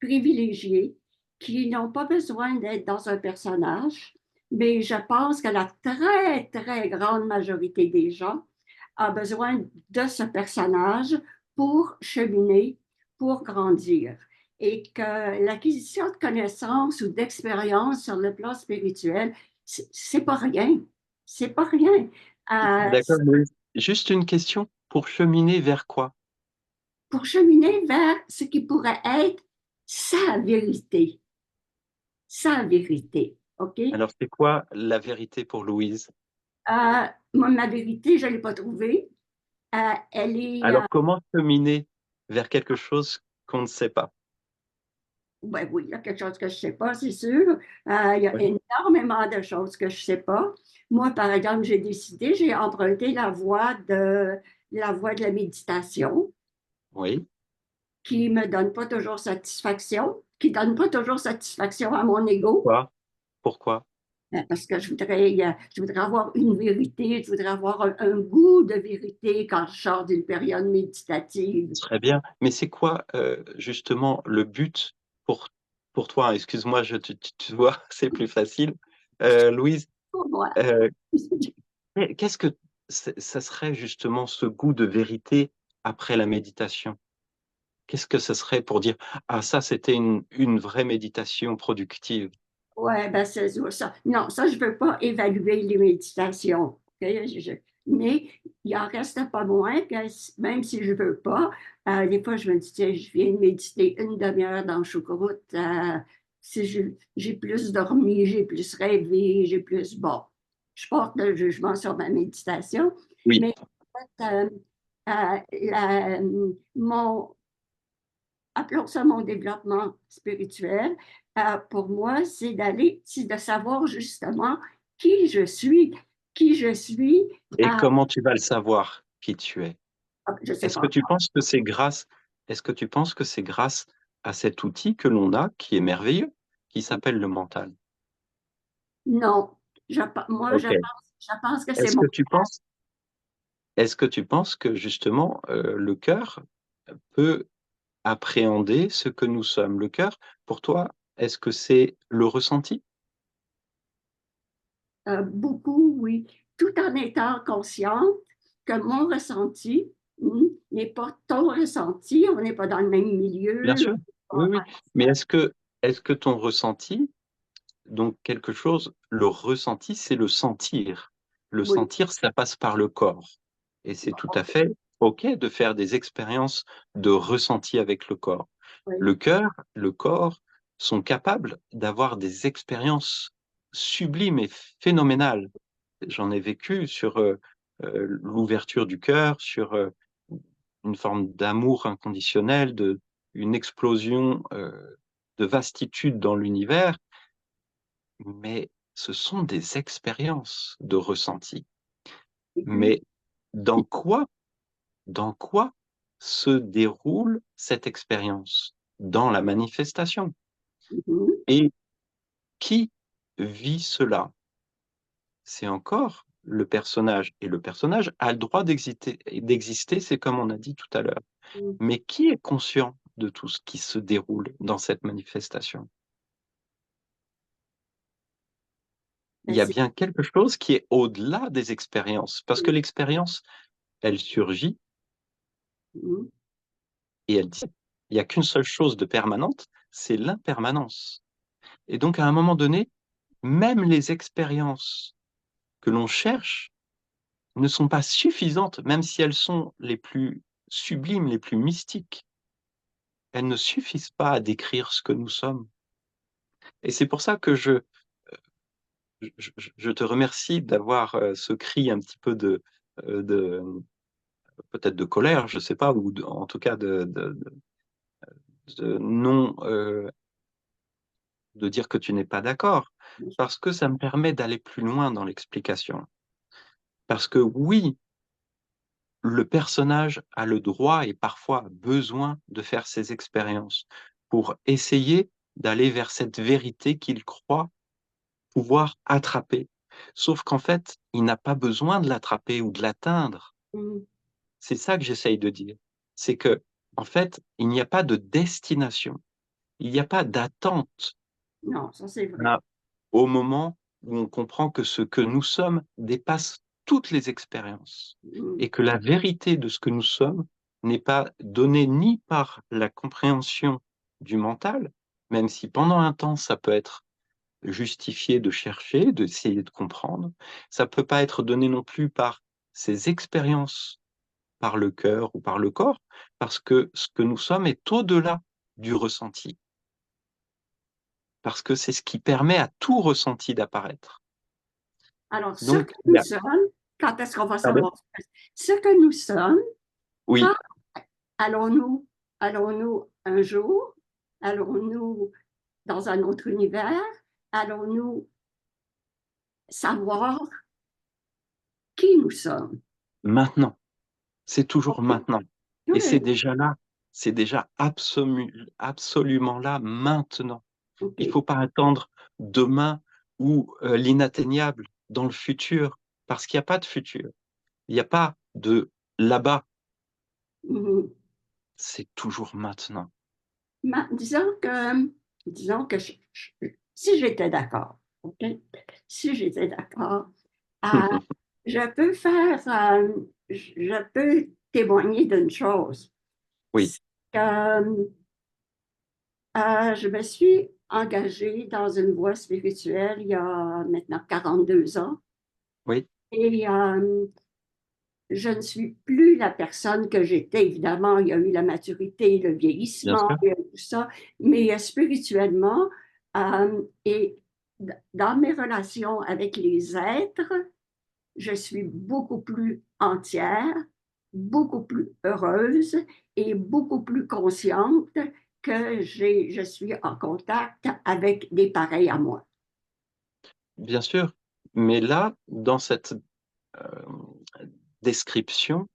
privilégiés, qui n'ont pas besoin d'être dans un personnage, mais je pense que la très, très grande majorité des gens a besoin de ce personnage pour cheminer, pour grandir. Et que l'acquisition de connaissances ou d'expériences sur le plan spirituel, c'est pas rien. C'est pas rien. D'accord, Louise. Juste une question. Pour cheminer vers quoi? Pour cheminer vers ce qui pourrait être sa vérité. Sa vérité. OK? Alors, c'est quoi la vérité pour Louise? Moi, ma vérité, je ne l'ai pas trouvée. Elle est. Alors, comment cheminer vers quelque chose qu'on ne sait pas? Ben oui, il y a quelque chose que je ne sais pas, c'est sûr. Il y a Oui. énormément de choses que je ne sais pas. Moi, par exemple, j'ai emprunté la voie de la méditation, Oui. qui ne me donne pas toujours satisfaction, qui ne donne pas toujours satisfaction à mon ego. Pourquoi? Parce que je voudrais avoir une vérité, je voudrais avoir un goût de vérité quand je sors d'une période méditative. Très bien. Mais c'est quoi, justement, le but pour toi? Excuse-moi, tu vois, c'est plus facile. Louise, Pour moi. heu, qu'est-ce que ça serait justement ce goût de vérité après la méditation? Qu'est-ce que ce serait pour dire: «Ah ça, c'était une vraie méditation productive»? Ouais, ben c'est ça. Non, ça, je veux pas évaluer les méditations. OK? Mais il en reste pas moins que même si je veux pas, des fois, je me dis, tiens, je viens de méditer une demi-heure dans le choucroute. Si j'ai plus dormi, j'ai plus rêvé, j'ai plus. Bon, je porte le jugement sur ma méditation. Oui. Mais euh, mon, appelons ça mon développement spirituel, pour moi, c'est de savoir justement qui je suis, qui je suis. Et euh, comment tu vas le savoir, qui tu es? je sais Est-ce que pas. tu penses que c'est grâce est-ce que tu penses que c'est grâce à cet outil que l'on a, qui est merveilleux, qui s'appelle le mental? Non, moi, OK. je pense que c'est Est-ce mon. que tu penses est-ce que tu penses que justement, le cœur peut appréhender ce que nous sommes? Le cœur, pour toi, est-ce que c'est le ressenti? Beaucoup, oui, tout en étant consciente que mon ressenti n'est pas ton ressenti, on n'est pas dans le même Bien milieu. sûr, oui, oui. Mais est-ce que ton ressenti, donc quelque chose le ressenti, c'est le sentir. Le Oui, sentir, ça passe par le corps et c'est tout à fait OK de faire des expériences de ressenti avec le corps. oui, Le cœur, le corps sont capables d'avoir des expériences sublimes et phénoménales. J'en ai vécu sur, l'ouverture du cœur, sur, une forme d'amour inconditionnel, une explosion, de vastitude dans l'univers, mais ce sont des expériences de ressenti. oui. Mais dans quoi dans quoi se déroule cette expérience? Dans la manifestation. Mhm. Et qui vit cela? C'est encore le personnage et le personnage a le droit d'exister, c'est comme on a dit tout à l'heure. Mhm. Mais qui est conscient de tout ce qui se déroule dans cette manifestation? Il Ben, y a c'est- bien quelque chose qui est au-delà des expériences, parce que l'expérience, elle surgit mhm. et elle dit il n'y a qu'une seule chose de permanente, c'est l'impermanence. Et donc à un moment donné, même les expériences que l'on cherche ne sont pas suffisantes, même si elles sont les plus sublimes, les plus mystiques. Elles ne suffisent pas à décrire ce que nous sommes. Et c'est pour ça que je te remercie d'avoir, ce cri un petit peu de peut-être de colère, je sais pas, ou en tout cas de non, de dire que tu n'es pas d'accord, parce que ça me permet d'aller plus loin dans l'explication. Parce que oui, le personnage a le droit et parfois besoin de faire ces expériences pour essayer d'aller vers cette vérité qu'il croit pouvoir attraper. Sauf qu'en fait, il n'a pas besoin de l'attraper ou de l'atteindre. Mhm. C'est ça que j'essaye de dire. C'est que, en fait, il n'y a pas de destination, il n'y a pas d'attente Non, ça c'est vrai. à au moment où on comprend que ce que nous sommes dépasse toutes les expériences Mhm. et que la vérité de ce que nous sommes n'est pas donnée ni par la compréhension du mental, même si pendant un temps ça peut être justifié de chercher, d'essayer de comprendre, ça peut pas être donné non plus par ces expériences, par le cœur ou par le corps, parce que ce que nous sommes est au-delà du ressenti, parce que c'est ce qui permet à tout ressenti d'apparaître. Alors, ce Donc que il y nous a sommes, quand est-ce qu'on va pardon? savoir ce que nous sommes? Quand Oui, allons-nous, allons-nous un jour? Allons-nous dans un autre univers? Allons-nous savoir qui nous sommes? maintenant, c'est toujours OK. maintenant et c'est OK. déjà là, c'est déjà absolument là, maintenant. Il OK. faut pas attendre demain ou, l'inatteignable dans le futur, parce qu'il y a pas de futur. Il y a pas de là-bas, Mhm. c'est toujours maintenant. Disons que si j'étais d'accord, OK? Si j'étais d'accord, euh, je peux je peux témoigner d'une chose. Oui, Que, je me suis engagée dans une voie spirituelle il y a maintenant 42 ans. oui, Et je ne suis plus la personne que j'étais. Évidemment, il y a eu la maturité, le bien vieillissement, sûr. il y a eu tout ça. Mais spirituellement, et dans mes relations avec les êtres, je suis beaucoup plus entière, beaucoup plus heureuse et beaucoup plus consciente que je suis en contact avec des pareils à moi. Bien sûr. Mais là, dans cette euh, description,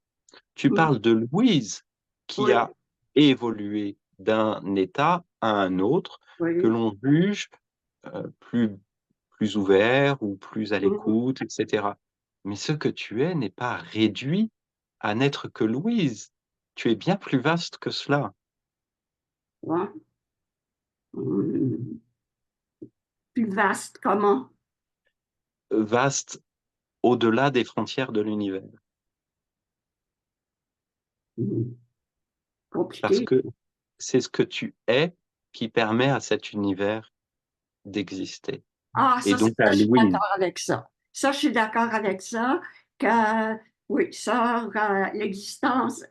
tu Mm. parles de Louise qui Oui, a évolué d'un état à un autre, que oui. l'on juge plus ouvert ou plus à Mm. l'écoute, etc. Mais ce que tu es n'est pas réduit à n'être que Louise. Tu es bien plus vaste que cela, Ouais. Mm. Plus vaste, comment? vaste au-delà des frontières de l'univers. Mm. Parce Compliqué. que c'est ce que tu es qui permet à cet univers d'exister. Ah, Et ça, donc à je suis Louise. d'accord avec ça. Ça, je suis d'accord avec ça, que oui, ça, l'existence,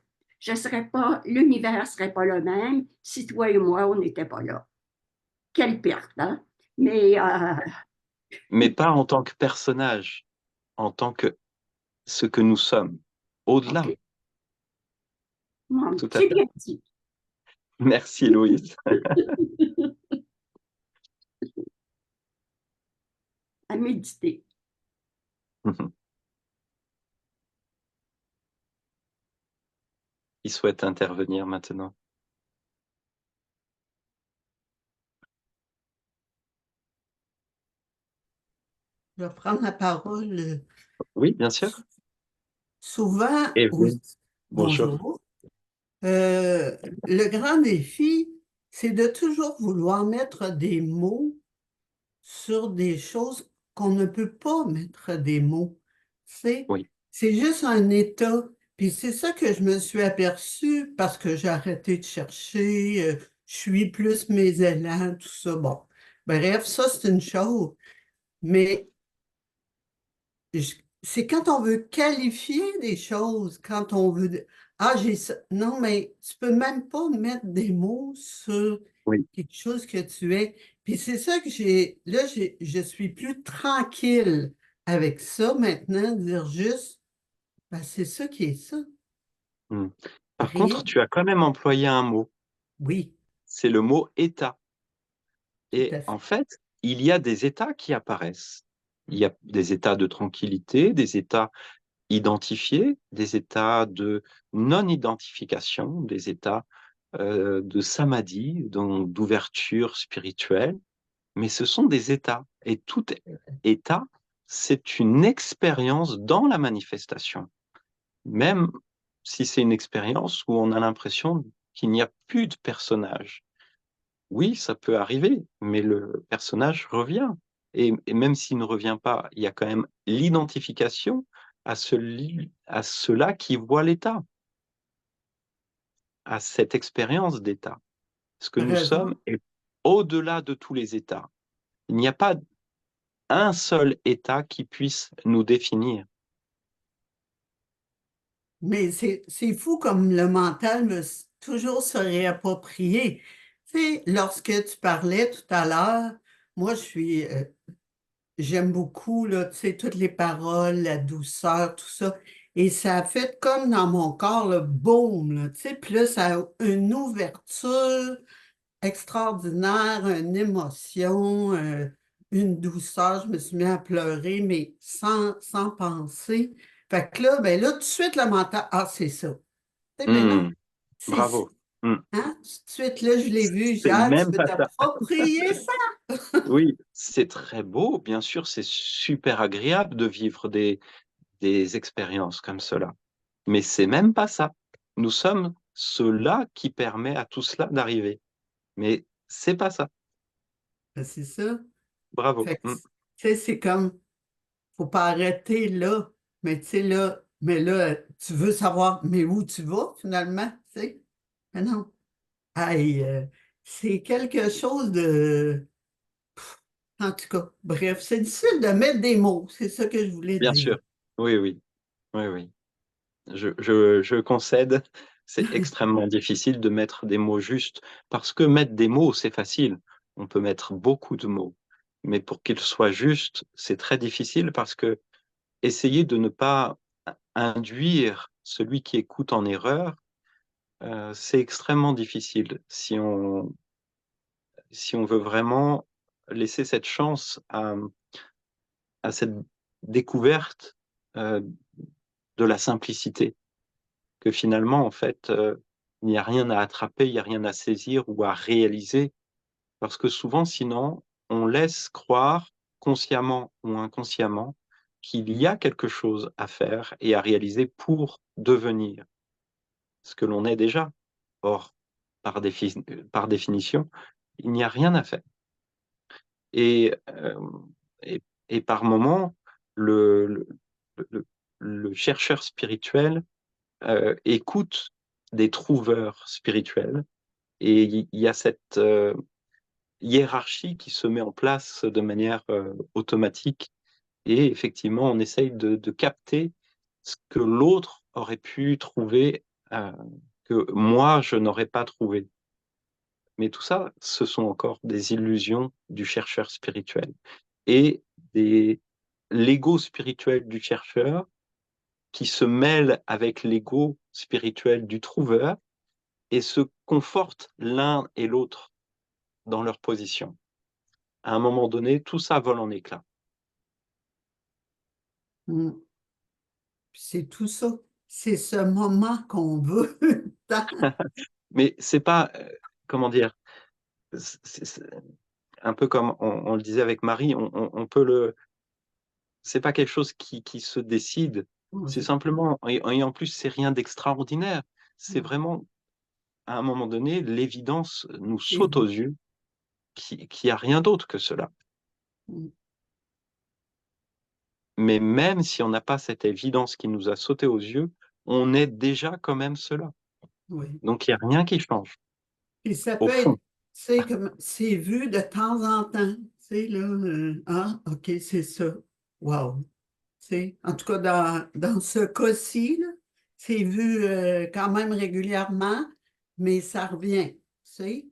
l'univers ne serait pas le même si toi et moi, on n'était pas là. Quelle perte, hein? Mais, Mais pas en tant que personnage, en tant que ce que nous sommes, au-delà, OK, bon, tout à c'est fait. bien dit. Merci Héloïse. À méditer. Qui souhaite intervenir maintenant? Je vais prendre la parole. Oui, bien sûr. Souvent, Evelyne, bonjour. bonjour. Euh, le grand défi, c'est de toujours vouloir mettre des mots sur des choses qu'on ne peut pas mettre des mots. Oui, C'est juste un état. Puis c'est ça que je me suis aperçue parce que j'ai arrêté de chercher, je suis plus mes élans, tout ça. Bon, bref, ça c'est une chose. Mais c'est quand on veut qualifier des choses, quand on veut... Ah, j'ai ça. Non, mais tu peux même pas mettre des mots sur oui. quelque chose que tu es. Puis c'est ça que je suis plus tranquille avec ça maintenant, dire juste, ben, c'est ça qui est ça. Hmm. Par contre, Rien. tu as quand même employé un mot. Oui, C'est le mot état. tout Et à fait. en fait, il y a des états qui apparaissent. Il y a des états de tranquillité, des états identifiés, des états de non-identification, des états de samadhi, d'ouverture spirituelle. Mais ce sont des états. Et tout état, c'est une expérience dans la manifestation. Même si c'est une expérience où on a l'impression qu'il n'y a plus de personnage. Oui, ça peut arriver, mais le personnage revient. Et même s'il ne revient pas, il y a quand même l'identification à cela qui voit l'état, à cette expérience d'état. Ce que Tu as nous sommes raison. est au-delà de tous les états. Il n'y a pas un seul état qui puisse nous définir. Mais c'est fou comme le mental toujours se réapproprier. Tu sais, lorsque tu parlais tout à l'heure, moi, j'aime beaucoup, là, tu sais, toutes les paroles, la douceur, tout ça. Et ça a fait comme dans mon corps, le boum, là, tu sais, puis là, ça a une ouverture extraordinaire, une émotion, une douceur. Je me suis mis à pleurer, mais sans penser. Fait que là, ben là, tout de suite, le mental, ah, c'est ça. Tu sais, ben non, Hmm, c'est ça. bravo. Hmm. Hein? Tout de suite, là, je l'ai vu, j'ai C'est ah, tu même peux pas ça. t'approprier ça. Oui, c'est très beau, bien sûr, c'est super agréable de vivre des expériences comme cela. Mais c'est même pas ça. Nous sommes cela qui permet à tout cela d'arriver. Mais c'est pas ça. Ben, c'est ça. Bravo. Fait que, Hmm. tu sais, c'est comme, faut pas arrêter là. Mais tu sais, là, tu veux savoir, mais où tu vas finalement, tu sais? Mais non. Hey, c'est quelque chose de... En tout cas, bref, c'est difficile de mettre des mots, c'est ça que je voulais Bien dire. sûr. Oui, oui, oui, oui. Je concède, c'est extrêmement difficile de mettre des mots justes, parce que mettre des mots, c'est facile. On peut mettre beaucoup de mots. Mais pour qu'ils soient justes, c'est très difficile parce que essayer de ne pas induire celui qui écoute en erreur, c'est extrêmement difficile si on veut vraiment laisser cette chance à cette découverte de la simplicité, que finalement, en fait, il n'y a rien à attraper, il n'y a rien à saisir ou à réaliser, parce que souvent, sinon, on laisse croire, consciemment ou inconsciemment, qu'il y a quelque chose à faire et à réaliser pour devenir ce que l'on est déjà. Or, par définition, il n'y a rien à faire. Et, et, et par moment, le, le, le- le chercheur spirituel écoute des trouveurs spirituels et il y a cette hiérarchie qui se met en place de manière automatique et effectivement, on essaye de capter ce que l'autre aurait pu trouver euh, que moi, je n'aurais pas trouvé. Mais tout ça, ce sont encore des illusions du chercheur spirituel et des l'ego spirituel du chercheur qui se mêle avec l'ego spirituel du trouveur et se confortent l'un et l'autre dans leur position. À un moment donné, tout ça vole en éclats. Mm. C'est tout ça. C'est ce moment qu'on veut tant. Mais c'est pas, comment dire, c'est un peu comme on le disait avec Marie, on peut le, c'est pas quelque chose qui se décide. C'est simplement, et en plus, c'est rien d'extraordinaire. C'est vraiment, à un moment donné, l'évidence nous Et- saute aux yeux qu'il n'y a rien d'autre que cela. Mm. Mais même si on n'a pas cette évidence qui nous a sauté aux yeux, on est déjà quand même cela. Oui. Donc, il n'y a rien qui change, Et ça au peut être, fond. tu sais, comme c'est vu de temps en temps. Tu sais, là, ah, OK, c'est ça. Wow. Tu sais, en tout cas, dans ce cas-ci, là, c'est vu quand même régulièrement, mais ça revient. Tu sais,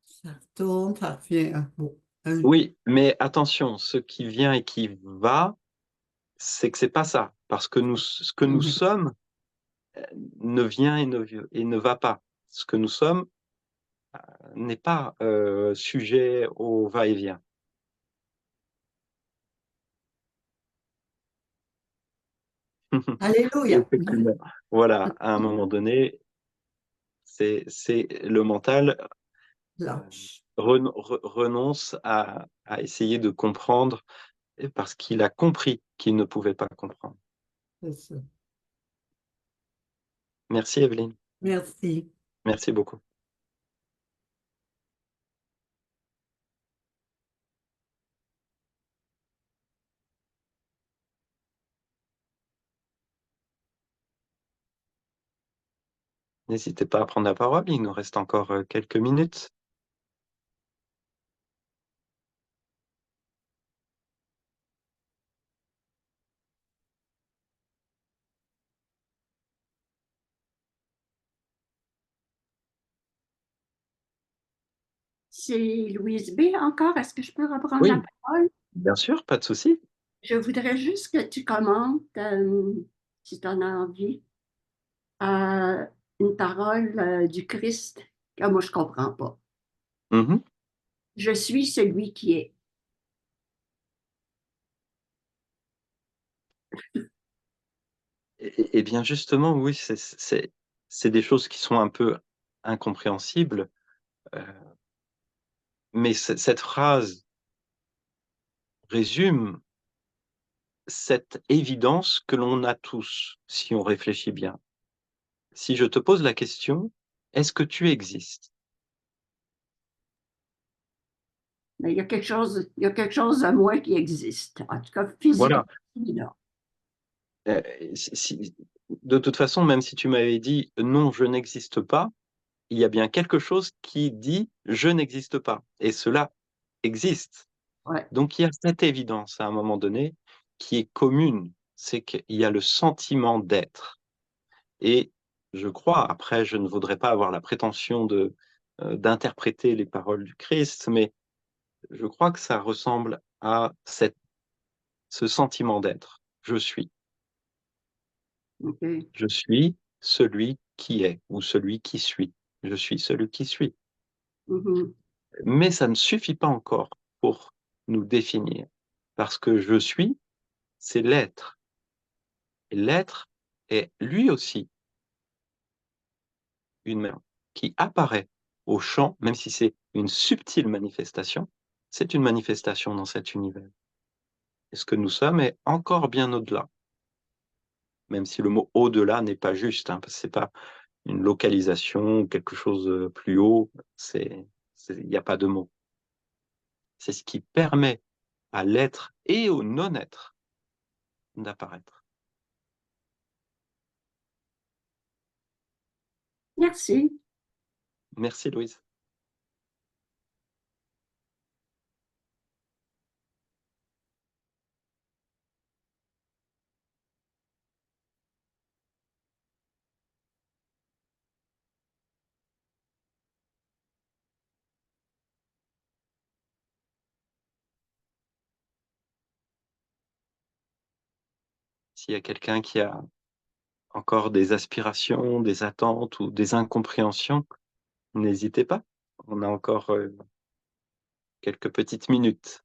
ça retourne, ça revient. Ah, bon. Oui, mais attention, ce qui vient et qui va, c'est que c'est pas ça. Parce que nous, ce que nous Mhm. sommes ne vient et ne va pas. Ce que nous sommes n'est pas sujet au va-et-vient. Alléluia. Effectivement. Voilà, à un moment donné, c'est le mental Lâche. renonce à essayer de comprendre parce qu'il a compris qu'il ne pouvait pas comprendre. C'est ça. Merci Evelyne, Merci. merci beaucoup. N'hésitez pas à prendre la parole, il nous reste encore quelques minutes. C'est Louise B. encore. Est-ce que je peux reprendre la Oui, parole? bien sûr, pas de souci. Je voudrais juste que tu commentes, si tu en as envie, une parole du Christ que moi je ne comprends pas. Mhm. Je suis celui qui est. Et bien justement, oui, c'est des choses qui sont un peu incompréhensibles, euh, mais cette phrase résume cette évidence que l'on a tous, si on réfléchit bien. Si je te pose la question, est-ce que tu existes? Mais il y a quelque chose de moi qui existe, en tout cas Voilà. physiquement. Là. Euh, de toute façon, même si tu m'avais dit non, je n'existe pas, il y a bien quelque chose qui dit je n'existe pas. Et cela existe. Ouais. Donc il y a cette évidence à un moment donné qui est commune, c'est qu'il y a le sentiment d'être. Et je crois, après, je ne voudrais pas avoir la prétention d'interpréter les paroles du Christ, mais je crois que ça ressemble à ce sentiment d'être. Je suis. OK. Je suis celui qui est ou celui qui suit. Je suis celui qui suit. Mhm. Mais ça ne suffit pas encore pour nous définir. Parce que je suis, c'est l'être. Et l'être est lui aussi une main qui apparaît au champ, même si c'est une subtile manifestation, c'est une manifestation dans cet univers. Et ce que nous sommes est encore bien au-delà, même si le mot au-delà n'est pas juste, hein, parce que c'est pas une localisation ou quelque chose de plus haut, il n'y a pas de mot. C'est ce qui permet à l'être et au non-être d'apparaître. Merci. Merci Louise. S'il y a quelqu'un qui a encore des aspirations, des attentes ou des incompréhensions, n'hésitez pas. On a encore quelques petites minutes.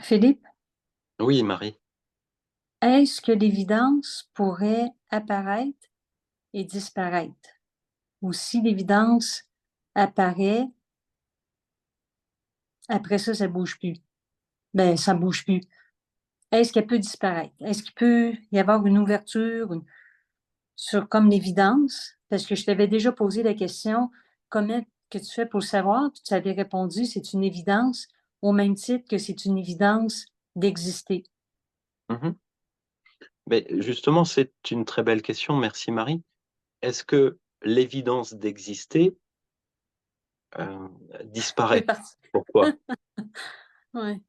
Philippe, Oui, Marie. est-ce que l'évidence pourrait apparaître et disparaître? Ou si l'évidence apparaît, après ça, ça bouge plus. Ben, ça bouge plus. Est-ce qu'elle peut disparaître? Est-ce qu'il peut y avoir une ouverture sur comme l'évidence? Parce que je t'avais déjà posé la question, comment que tu fais pour le savoir? Tu t'avais répondu, c'est une évidence, au même titre que c'est une évidence d'exister. Mhm. Mais justement, c'est une très belle question. Merci, Marie. Est-ce que l'évidence d'exister euh, C'est disparaît? parti. Pourquoi? Ouais,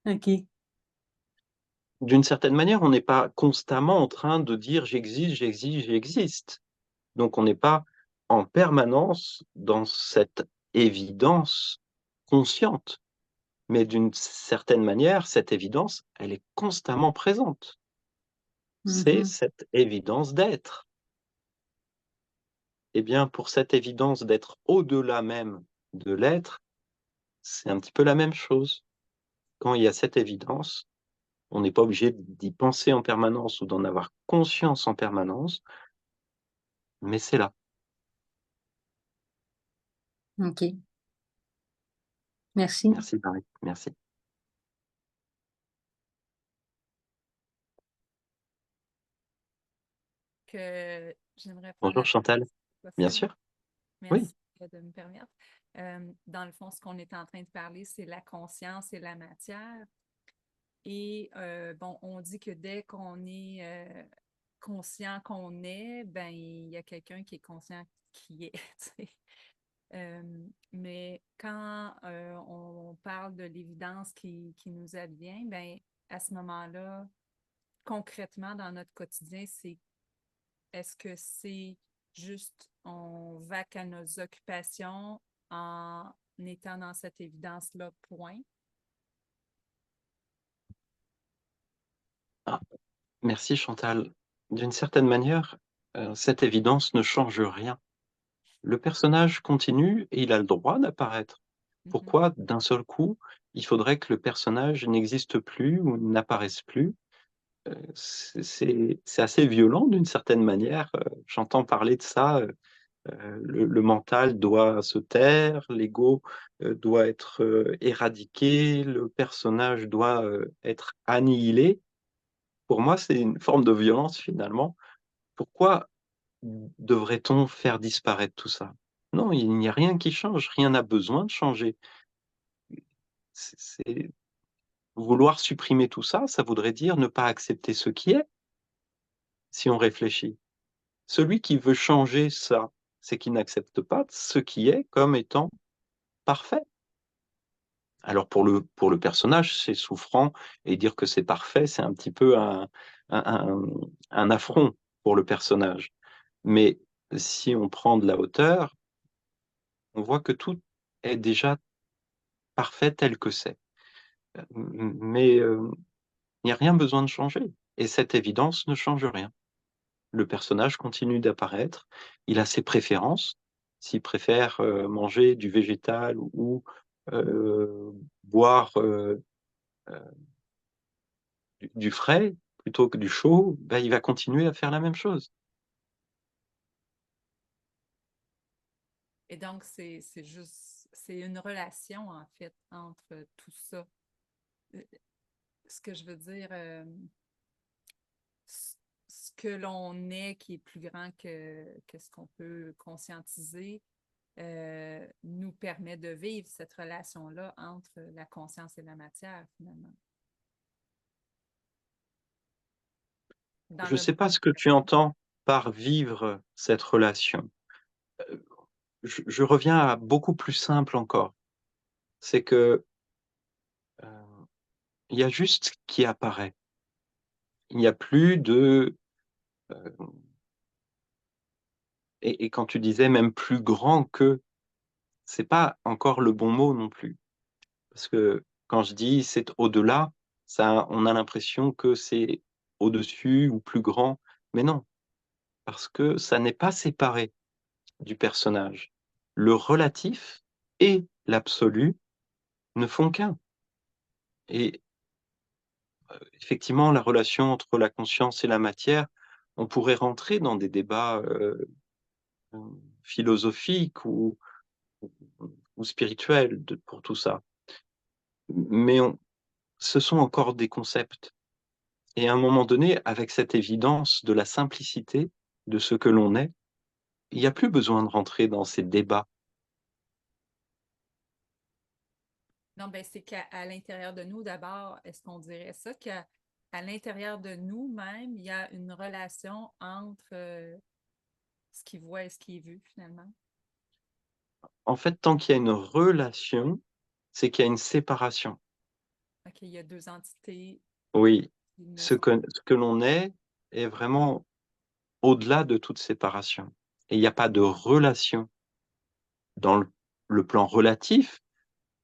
OK. D'une certaine manière, on n'est pas constamment en train de dire j'existe, j'existe, j'existe. Donc, on n'est pas en permanence dans cette évidence consciente. Mais d'une certaine manière, cette évidence, elle est constamment présente. C'est Mhm. cette évidence d'être. Eh bien, pour cette évidence d'être au-delà même de l'être, c'est un petit peu la même chose. Quand il y a cette évidence, on n'est pas obligé d'y penser en permanence ou d'en avoir conscience en permanence, mais c'est là. OK. Merci. Merci, Marie. Merci. Que j'aimerais prendre Bonjour, la parole, Chantal. si c'est Bien possible. sûr. Oui. Merci de me permettre. Dans le fond, ce qu'on est en train de parler, c'est la conscience et la matière. Et bon, on dit que dès qu'on est conscient qu'on est, ben il y a quelqu'un qui est conscient qui est. Tu sais. Mais quand on parle de l'évidence qui nous advient, ben à ce moment-là, concrètement dans notre quotidien, est-ce que c'est juste on vaque à nos occupations en étant dans cette évidence-là, point? Ah, merci, Chantal. D'une certaine manière, cette évidence ne change rien. Le personnage continue et il a le droit d'apparaître. Mhm. Pourquoi, d'un seul coup, il faudrait que le personnage n'existe plus ou n'apparaisse plus? C'est assez violent d'une certaine manière. J'entends parler de ça. Le mental doit se taire, l'ego doit être éradiqué, le personnage doit être annihilé. Pour moi, c'est une forme de violence finalement Pourquoi devrait-on faire disparaître tout ça? Non, il n'y a rien qui change, rien n'a besoin de changer. C'est vouloir supprimer tout ça, ça voudrait dire ne pas accepter ce qui est, si on réfléchit. Celui qui veut changer ça, c'est qu'il n'accepte pas ce qui est comme étant parfait. Alors pour le personnage, c'est souffrant et dire que c'est parfait, c'est un petit peu un un affront pour le personnage. Mais si on prend de la hauteur, on voit que tout est déjà parfait tel que c'est. Mais il n'y a rien besoin de changer et cette évidence ne change rien. Le personnage continue d'apparaître, il a ses préférences. S'il préfère, manger du végétal ou boire, du frais plutôt que du chaud, bah, il va continuer à faire la même chose. Et donc, c'est une relation, en fait, entre tout ça. Euh, Ce que je veux dire, ce que l'on est qui est plus grand que ce qu'on peut conscientiser, nous permet de vivre cette relation-là entre la conscience et la matière, finalement. Dans Je ne le sais pas ce que tu entends par vivre cette relation. Je reviens à beaucoup plus simple encore. C'est que, il y a juste ce qui apparaît. Il n'y a plus de, heu et quand tu disais même plus grand que, c'est pas encore le bon mot non plus. Parce que quand je dis: «C'est au-delà», ça on a l'impression que c'est au-dessus ou plus grand, mais non, parce que ça n'est pas séparé du personnage. Le relatif et l'absolu ne font qu'un et effectivement, la relation entre la conscience et la matière, on pourrait rentrer dans des débats, philosophiques ou ou spirituels de pour tout ça. Mais on ce sont encore des concepts et à un moment donné, avec cette évidence de la simplicité de ce que l'on est, il n'y a plus besoin de rentrer dans ces débats. Non, ben c'est qu'à l'intérieur de nous, d'abord, est-ce qu'on dirait ça, qu'à l'intérieur de nous-mêmes, il y a une relation entre ce qui voit et ce qui est vu, finalement? En fait, tant qu'il y a une relation, c'est qu'il y a une séparation. OK, il y a deux entités Oui, qui ne ce sont que l'on est vraiment au-delà de toute séparation et il n'y a pas de relation. Dans le plan relatif,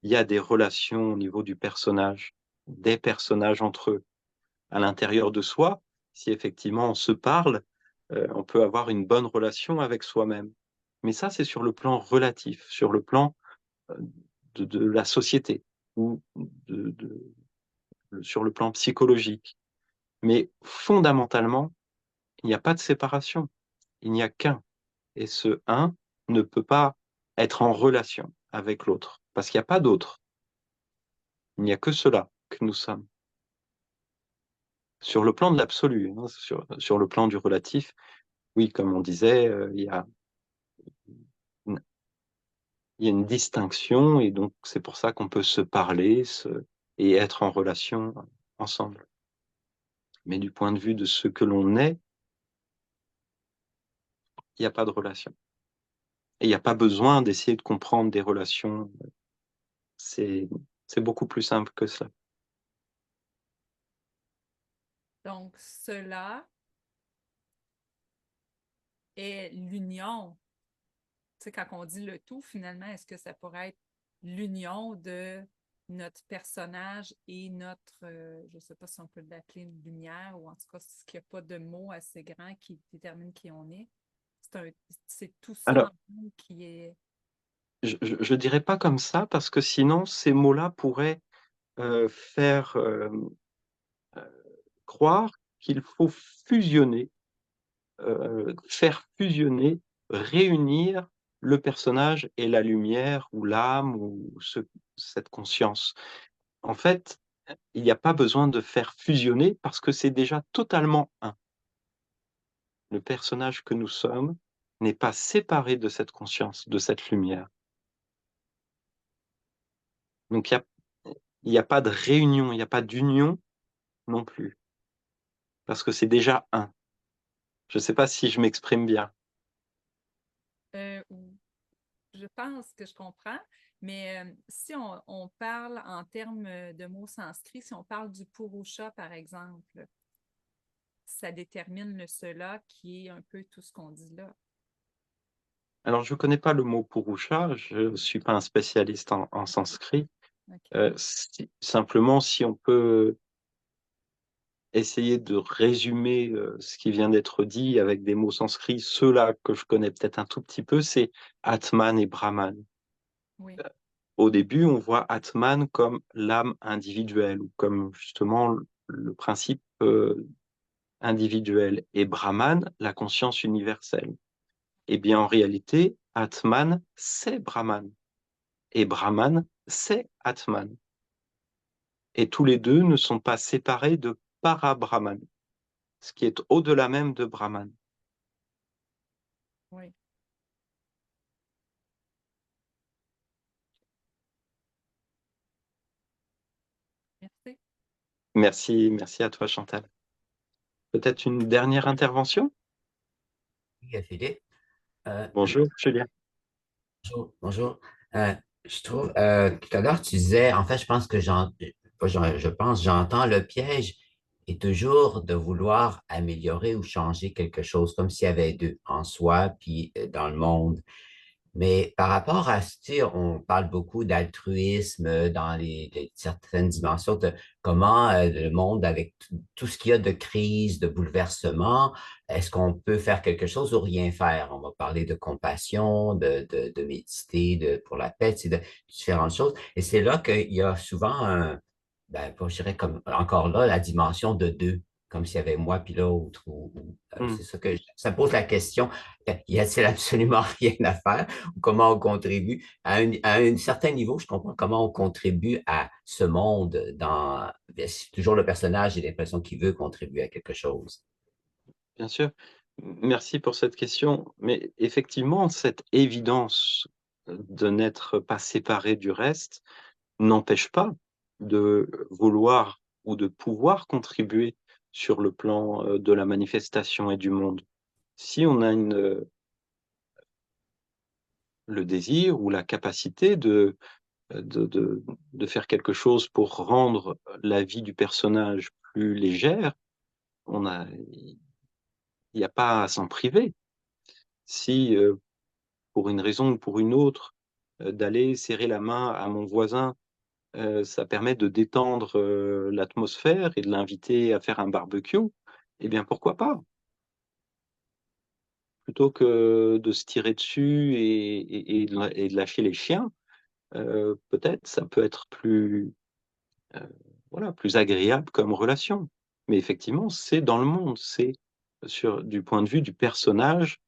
il y a des relations au niveau du personnage, des personnages entre eux. À l'intérieur de soi, si effectivement on se parle, on peut avoir une bonne relation avec soi-même. Mais ça, c'est sur le plan relatif, sur le plan, heu, de la société ou de sur le plan psychologique. Mais fondamentalement, il n'y a pas de séparation. Il n'y a qu'un et ce un ne peut pas être en relation avec l'autre, parce qu'il n'y a pas d'autre. Il n'y a que cela que nous sommes. Sur le plan de l'absolu, hein, sur le plan du relatif, oui, comme on disait, une il y a une distinction et donc c'est pour ça qu'on peut se parler, se et être en relation ensemble. Mais du point de vue de ce que l'on est, il n'y a pas de relation et il n'y a pas besoin d'essayer de comprendre des relations, c'est c'est beaucoup plus simple que cela. Donc, cela est l'union. Tu sais, quand on dit le tout, finalement, est-ce que ça pourrait être l'union de notre personnage et notre, je ne sais pas si on peut l'appeler une lumière, ou en tout cas, ce qu'il n'y a pas de mot assez grand qui détermine qui on est. C'est tout ça Alors, en nous qui est. je dirais pas comme ça parce que sinon ces mots-là pourraient, faire, croire qu'il faut fusionner, faire fusionner, réunir le personnage et la lumière ou l'âme ou cette conscience. En fait, il n'y a pas besoin de faire fusionner parce que c'est déjà totalement un. le personnage que nous sommes n'est pas séparé de cette conscience, de cette lumière. Donc il y a pas de réunion, il y a pas d'union non plus, parce que c'est déjà un. Je ne sais pas si je m'exprime bien. Ou- Je pense que je comprends, mais si on parle en termes de mots sanscrits, si on parle du Purusha, par exemple, ça détermine le cela qui est un peu tout ce qu'on dit là. Alors je ne connais pas le mot Purusha, je ne suis pas un spécialiste en sanskrit. OK. Simplement, si on peut essayer de résumer, ce qui vient d'être dit avec des mots sanscrits, ceux-là que je connais peut-être un tout petit peu, c'est Atman et Brahman. Oui, Au début, on voit Atman comme l'âme individuelle, ou comme justement le principe, individuel, et Brahman, la conscience universelle. Eh bien, en réalité, Atman, c'est Brahman, et Brahman, c'est Atman. Et tous les deux ne sont pas séparés de para-Brahman, ce qui est au-delà même de Brahman. oui. Merci. Merci à toi, Chantal. Peut-être une dernière intervention? Oui, Philippe. Euh, Bonjour, Julien. bonjour. Bonjour. Euh, je trouve, tout à l'heure, tu disais, en fait, je pense que j'entends le piège est toujours de vouloir améliorer ou changer quelque chose, comme s'il y avait deux en soi, puis dans le monde. Mais par rapport à ce, tu sais, on parle beaucoup d'altruisme dans certaines dimensions de comment le monde, avec tout ce qu'il y a de crise, de bouleversement, est-ce qu'on peut faire quelque chose ou rien faire? On va parler de compassion, de méditer, pour la paix, tu sais, de différentes choses. Et c'est là qu'il y a souvent je dirais comme encore là, la dimension de deux, comme s'il y avait moi puis l'autre. Hmm. C'est ça que ça pose la question, y a-t-il absolument rien à faire? Comment on contribue. À un certain niveau, je comprends comment on contribue à ce monde c'est toujours le personnage, j'ai l'impression qu'il veut contribuer à quelque chose. Bien sûr. Merci pour cette question. Mais effectivement, cette évidence de n'être pas séparé du reste n'empêche pas de vouloir ou de pouvoir contribuer sur le plan, de la manifestation et du monde. Si on a le désir ou la capacité de de de faire quelque chose pour rendre la vie du personnage plus légère, on a il n'y a pas à s'en priver. Si, pour une raison ou pour une autre, d'aller serrer la main à mon voisin, ça permet de détendre, l'atmosphère et de l'inviter à faire un barbecue, eh bien, pourquoi pas? Plutôt que de se tirer dessus et de lâcher les chiens, peut-être ça peut être plus, heu, voilà, plus agréable comme relation. Mais effectivement, c'est dans le monde, c'est du point de vue du personnage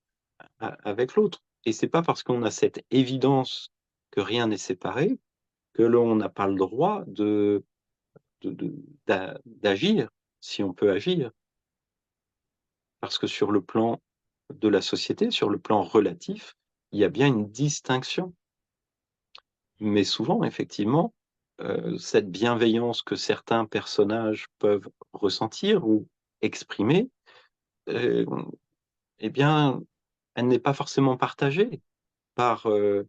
avec l'autre. Et c'est pas parce qu'on a cette évidence que rien n'est séparé, que l'on n'a pas le droit d'agir, si on peut agir. Parce que sur le plan de la société, sur le plan relatif, il y a bien une distinction. Mais souvent, effectivement, cette bienveillance que certains personnages peuvent ressentir ou exprimer, heu, eh bien, elle n'est pas forcément partagée par, heu,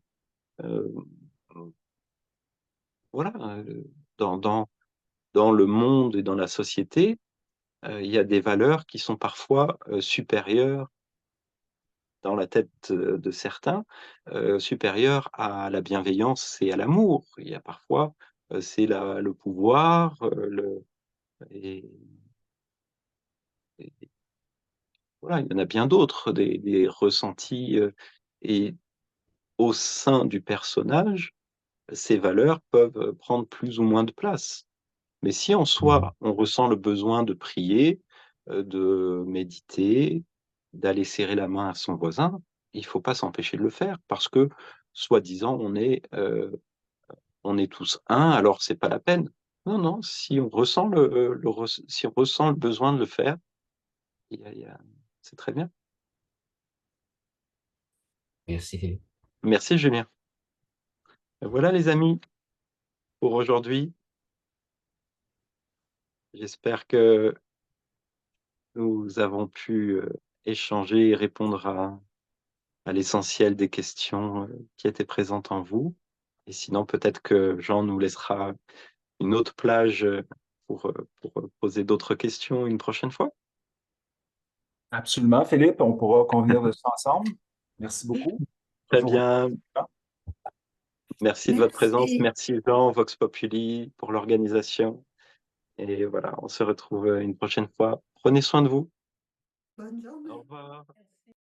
voilà, dans dans dans le monde et dans la société, il y a des valeurs qui sont parfois, supérieures dans la tête, de certains, supérieures à la bienveillance et à l'amour. Il y a parfois, c'est le pouvoir, et et voilà, il y en a bien d'autres, des ressentis, et au sein du personnage, ces valeurs peuvent, prendre plus ou moins de place. Mais si en Mhm. soi, on ressent le besoin de prier, de méditer, d'aller serrer la main à son voisin, il faut pas s'empêcher de le faire parce que, soi-disant, on est tous un, alors c'est pas la peine. Non, non, si on ressent si on ressent le besoin de le faire, il y a c'est très bien. Merci, Philippe. Merci, Julien. Voilà, les amis, pour aujourd'hui. J'espère que nous avons pu échanger et répondre à l'essentiel des questions qui étaient présentes en vous. Et sinon, peut-être que Jean nous laissera une autre plage pour poser d'autres questions une prochaine fois. Absolument, Philippe, on pourra convenir de ça ensemble. Merci beaucoup. Très Toujours bien. Merci de votre présence. Merci. Merci Jean, Vox Populi, pour l'organisation. Et voilà, on se retrouve une prochaine fois. Prenez soin de vous. Bonne journée. Au revoir.